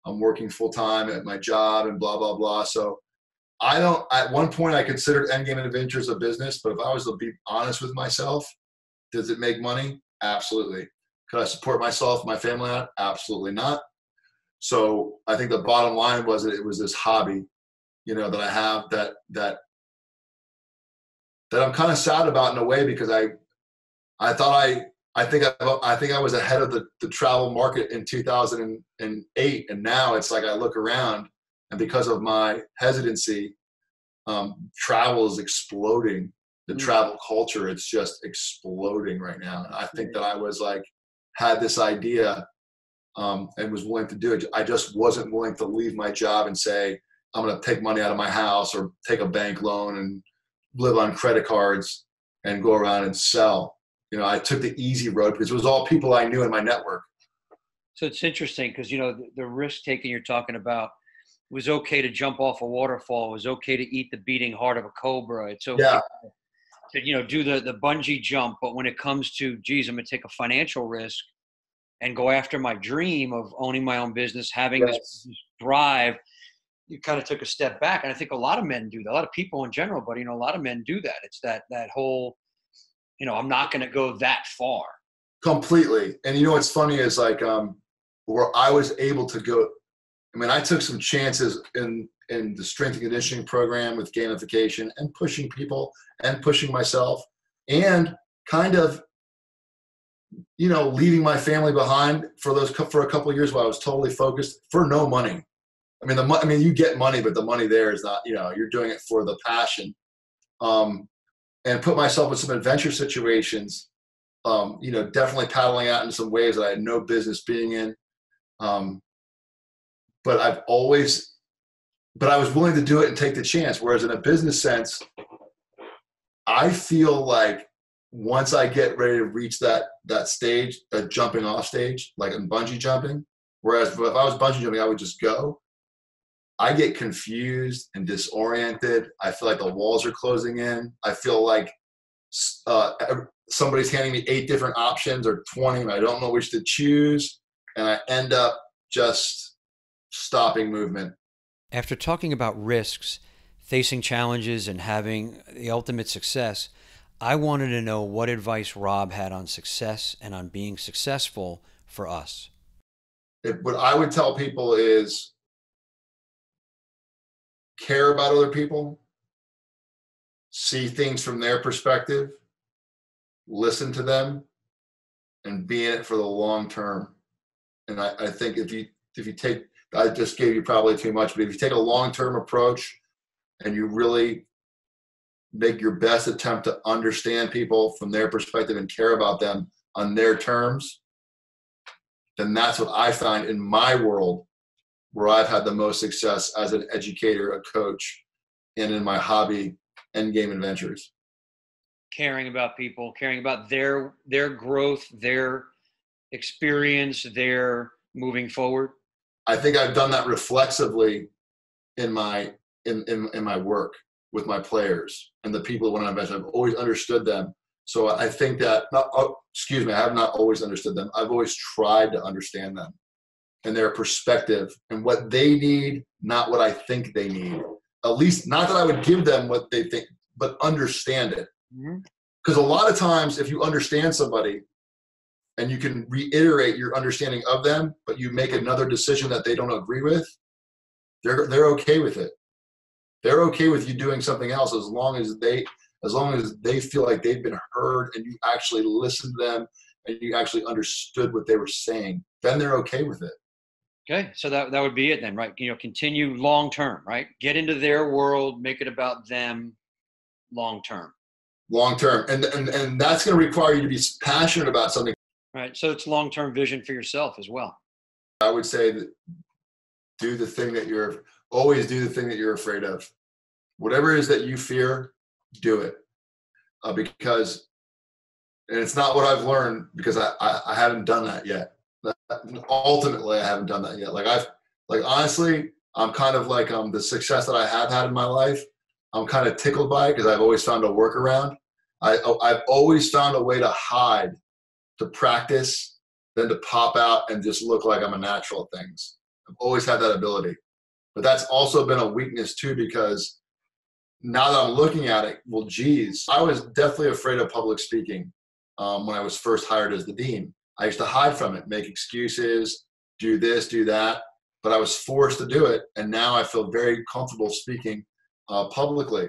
I'm working full time at my job and blah, blah, blah. So at one point I considered Endgame Adventures a business, but if I was to be honest with myself, does it make money? Absolutely. Could I support myself, my family on it? Absolutely not. So I think the bottom line was that it was this hobby, that I have that I'm kind of sad about in a way, because I think I was ahead of the travel market in 2008, and now it's like I look around, and because of my hesitancy, travel is exploding. The travel culture, it's just exploding right now. And I think that I was had this idea and was willing to do it. I just wasn't willing to leave my job and say, I'm going to take money out of my house or take a bank loan and live on credit cards and go around and sell. I took the easy road because it was all people I knew in my network. So it's interesting because, the risk taking you're talking about, it was okay to jump off a waterfall. It was okay to eat the beating heart of a cobra. It's okay to, do the bungee jump. But when it comes to, geez, I'm going to take a financial risk and go after my dream of owning my own business, having this drive, you kind of took a step back. And I think a lot of men do that. A lot of people in general, but, a lot of men do that. It's that whole, I'm not going to go that far. Completely. And what's funny is where I was able to go, I took some chances in the strength and conditioning program with gamification and pushing people and pushing myself and kind of, leaving my family behind for a couple of years while I was totally focused for no money. You get money, but the money there is not, you're doing it for the passion. And put myself in some adventure situations, definitely paddling out in some waves that I had no business being in. But I was willing to do it and take the chance. Whereas in a business sense, I feel like once I get ready to reach that stage, that jumping off stage, like in bungee jumping, whereas if I was bungee jumping, I would just go. I get confused and disoriented. I feel like the walls are closing in. I feel like somebody's handing me 8 different options or 20, and I don't know which to choose. And I end up just stopping movement. After talking about risks, facing challenges, and having the ultimate success, I wanted to know what advice Rob had on success and on being successful for us. What I would tell people is care about other people, see things from their perspective, listen to them, and be in it for the long term. And I think if you take, I just gave you probably too much, but if you take a long-term approach and you really make your best attempt to understand people from their perspective and care about them on their terms, then that's what I find in my world where I've had the most success as an educator, a coach, and in my hobby, Endgame Adventures. Caring about people, caring about their growth, their experience, their moving forward. I think I've done that reflexively in my work with my players and the people when I've always understood them. So I think that, I have not always understood them. I've always tried to understand them and their perspective and what they need, not what I think they need. at least, not that I would give them what they think, but understand it. Because a lot of times if you understand somebody and you can reiterate your understanding of them, but you make another decision that they don't agree with, they're okay with it. They're okay with you doing something else as long as they feel like they've been heard and you actually listened to them and you actually understood what they were saying. Then they're okay with it. Okay, so that would be it then, right? Continue long term, right? Get into their world, make it about them long term. Long term. And that's going to require you to be passionate about something. Right, so it's long term vision for yourself as well. I would say that always do the thing that you're afraid of. Whatever it is that you fear, do it. Because, and it's not what I've learned because I haven't done that yet. Ultimately, I haven't done that yet. Honestly, I'm kind of like the success that I have had in my life, I'm kind of tickled by it because I've always found a workaround. I've always found a way to hide, to practice, then to pop out and just look like I'm a natural at things. I've always had that ability. But that's also been a weakness too, because now that I'm looking at it, well, geez, I was definitely afraid of public speaking when I was first hired as the dean. I used to hide from it, make excuses, do this, do that, but I was forced to do it. And now I feel very comfortable speaking publicly.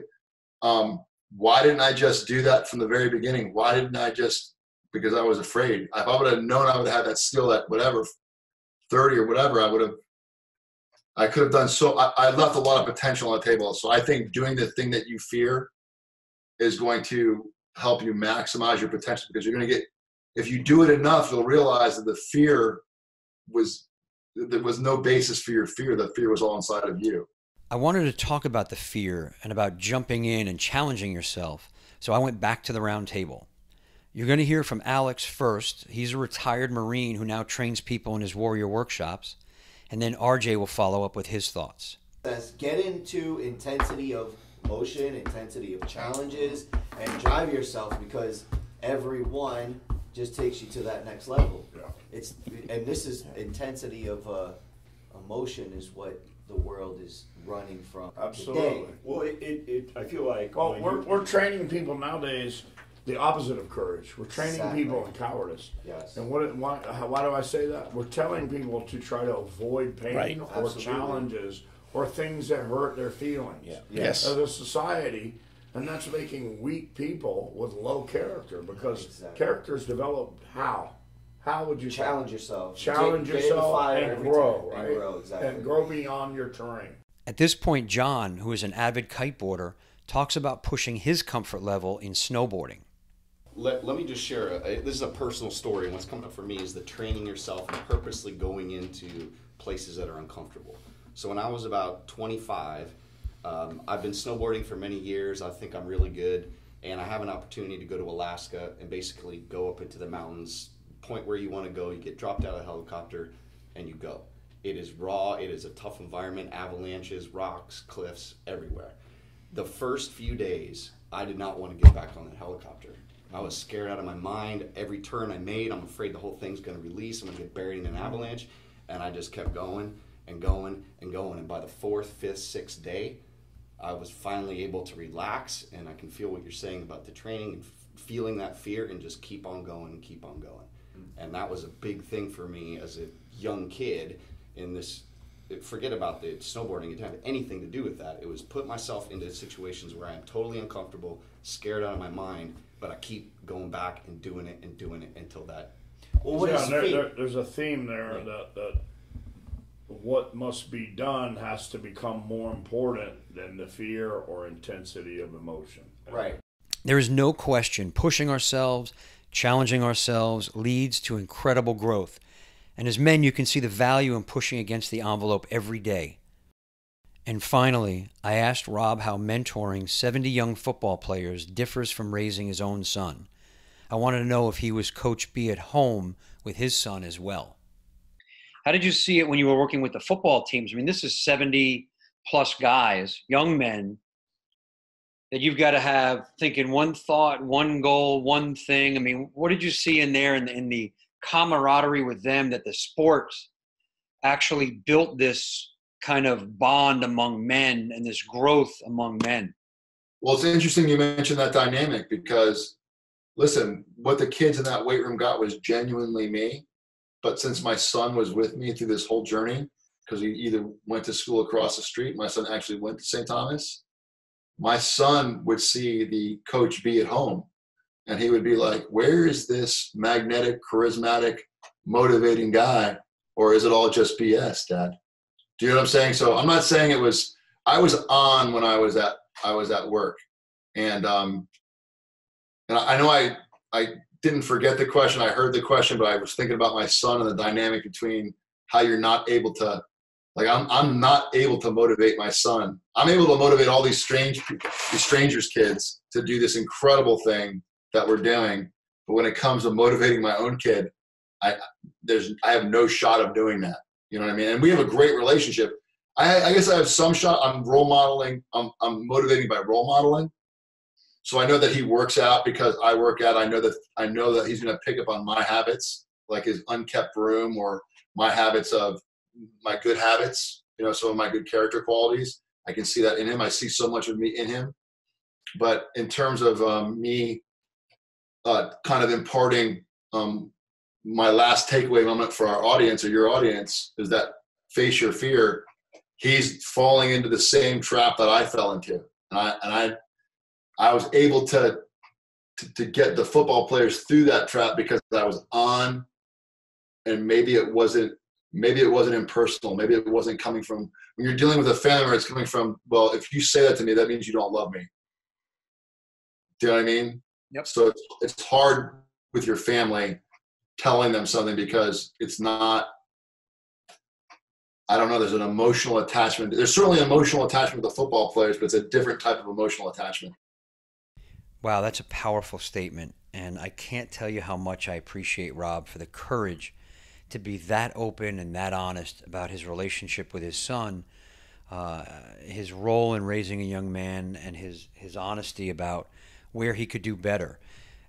Why didn't I just do that from the very beginning? Why didn't I just, because I was afraid. If I would have known I would have had that skill at whatever, 30 or whatever, I could have done so. I left a lot of potential on the table. So I think doing the thing that you fear is going to help you maximize your potential, because you're going to get, if you do it enough, you'll realize that there was no basis for your fear. The fear was all inside of you. I wanted to talk about the fear and about jumping in and challenging yourself. So I went back to the round table. You're going to hear from Alex first. He's a retired Marine who now trains people in his warrior workshops. And then RJ will follow up with his thoughts. Get into intensity of motion, intensity of challenges, and drive yourself, because every one just takes you to that next level. Yeah. And this is intensity of emotion is what the world is running from. Absolutely. Today. Well, I feel like we're training people nowadays the opposite of courage. We're training people in cowardice. Yes. And why do I say that? We're telling people to try to avoid pain or challenges or things that hurt their feelings. Yeah. Yes. As a society, and that's making weak people with low character, because characters develop how? How would you challenge yourself? Challenge yourself and grow, right? And grow, exactly. And grow beyond your terrain. At this point, John, who is an avid kiteboarder, talks about pushing his comfort level in snowboarding. Let me just share, this is a personal story, and what's coming up for me is the training yourself and purposely going into places that are uncomfortable. So when I was about 25, I've been snowboarding for many years. I think I'm really good, and I have an opportunity to go to Alaska and basically go up into the mountains, point where you want to go, you get dropped out of a helicopter, and you go. It is raw, it is a tough environment, avalanches, rocks, cliffs, everywhere. The first few days, I did not want to get back on that helicopter. I was scared out of my mind. Every turn I made, I'm afraid the whole thing's going to release. I'm going to get buried in an avalanche. And I just kept going and going and going. And by the 4th, 5th, 6th day, I was finally able to relax. And I can feel what you're saying about the training and feeling that fear and just keep on going and keep on going. And that was a big thing for me as a young kid in this. Forget about the snowboarding. It didn't have anything to do with that. It was put myself into situations where I am totally uncomfortable, scared out of my mind, but I keep going back and doing it until that. Well, there's a theme there that what must be done has to become more important than the fear or intensity of emotion. Right. There is no question pushing ourselves, challenging ourselves leads to incredible growth. And as men, you can see the value in pushing against the envelope every day. And finally, I asked Rob how mentoring 70 young football players differs from raising his own son. I wanted to know if he was Coach B at home with his son as well. How did you see it when you were working with the football teams? I mean, this is 70 plus guys, young men, that you've got to have thinking one thought, one goal, one thing. I mean, what did you see in there in the camaraderie with them, that the sports actually built this kind of bond among men and this growth among men. Well, it's interesting you mentioned that dynamic because, listen, what the kids in that weight room got was genuinely me. But since my son was with me through this whole journey, because he either went to school across the street, my son actually went to St. Thomas, my son would see the coach be at home. And he would be like, where is this magnetic, charismatic, motivating guy? Or is it all just BS, Dad? Do you know what I'm saying? So I'm not saying I was on when I was at work. And I know I didn't forget the question. I heard the question, but I was thinking about my son and the dynamic between how you're not able to, like, I'm not able to motivate my son. I'm able to motivate all these strangers' kids to do this incredible thing that we're doing. But when it comes to motivating my own kid, I have no shot of doing that. You know what I mean? And we have a great relationship. I guess I have some shot. I'm role modeling. I'm motivating by role modeling. So I know that he works out because I work out. I know that he's going to pick up on my habits, like his unkept room, or my habits of my good habits, you know, some of my good character qualities. I can see that in him. I see so much of me in him. But in terms of me kind of imparting my last takeaway moment for our audience or your audience is that face your fear. He's falling into the same trap that I fell into. And I was able to get the football players through that trap because I was on, and maybe it wasn't impersonal. Maybe it wasn't coming from, when you're dealing with a family member, it's coming from, well, if you say that to me, that means you don't love me. Do you know what I mean? Yep. So it's hard with your family telling them something because it's not, I don't know, there's an emotional attachment. There's certainly an emotional attachment with the football players, but it's a different type of emotional attachment. Wow, that's a powerful statement. And I can't tell you how much I appreciate Rob for the courage to be that open and that honest about his relationship with his son, his role in raising a young man, and his honesty about where he could do better.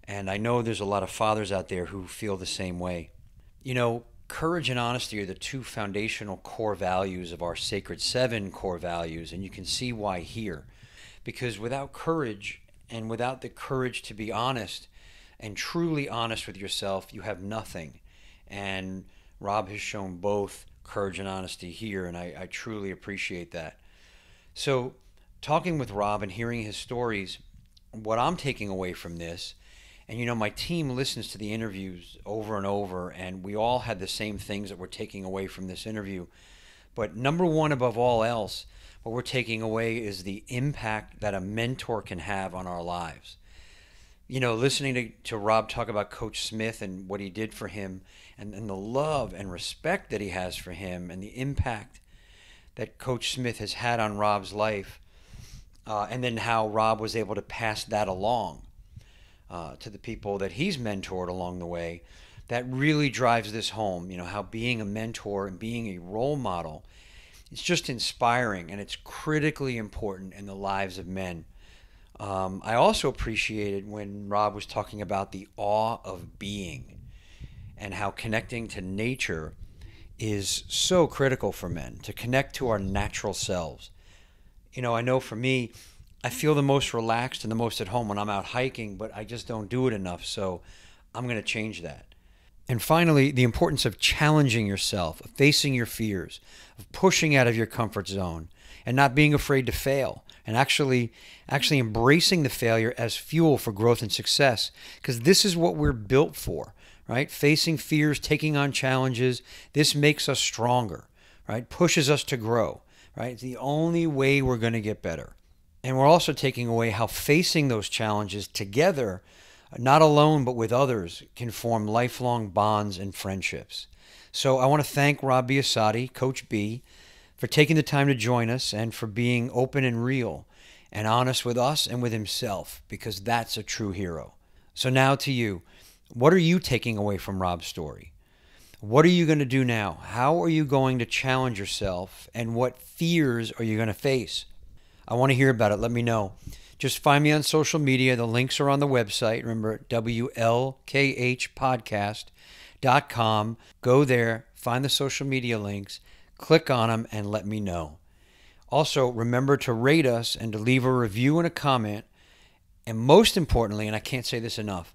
And I know there's a lot of fathers out there who feel the same way. You know, courage and honesty are the two foundational core values of our Sacred 7 core values, and you can see why here. Because without courage, and without the courage to be honest and truly honest with yourself, you have nothing. And Rob has shown both courage and honesty here, and I truly appreciate that. So talking with Rob and hearing his stories, what I'm taking away from this, and you know, my team listens to the interviews over and over, and we all had the same things that we're taking away from this interview. But number one above all else, what we're taking away is the impact that a mentor can have on our lives. You know, listening to Rob talk about Coach Smith and what he did for him, and the love and respect that he has for him, and the impact that Coach Smith has had on Rob's life, and then how Rob was able to pass that along to the people that he's mentored along the way, that really drives this home. You know, how being a mentor and being a role model, it's just inspiring, and it's critically important in the lives of men. I also appreciated when Rob was talking about the awe of being and how connecting to nature is so critical for men, to connect to our natural selves. You know, I know for me, I feel the most relaxed and the most at home when I'm out hiking, but I just don't do it enough, so I'm going to change that. And finally, the importance of challenging yourself, of facing your fears, of pushing out of your comfort zone, and not being afraid to fail, and actually embracing the failure as fuel for growth and success, because this is what we're built for, right? Facing fears, taking on challenges, this makes us stronger, right? Pushes us to grow, right? It's the only way we're going to get better. And we're also taking away how facing those challenges together, not alone, but with others, can form lifelong bonds and friendships. So I want to thank Rob Biasotti, Coach B, for taking the time to join us and for being open and real and honest with us and with himself, because that's a true hero. So now to you, what are you taking away from Rob's story? What are you going to do now? How are you going to challenge yourself, and what fears are you going to face? I want to hear about it. Let me know. Just find me on social media. The links are on the website. Remember, WLKHpodcast.com. Go there, find the social media links, Click on them and let me know. Also, remember to rate us and to leave a review and a comment. And most importantly, and I can't say this enough,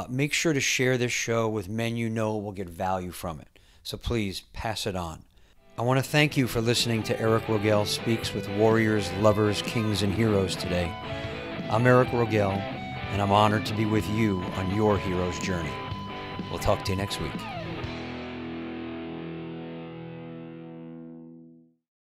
make sure to share this show with men you know will get value from it. So please pass it on. I want to thank you for listening to Eric Rogel Speaks with Warriors, Lovers, Kings, and Heroes today. I'm Eric Rogel, and I'm honored to be with you on your hero's journey. We'll talk to you next week.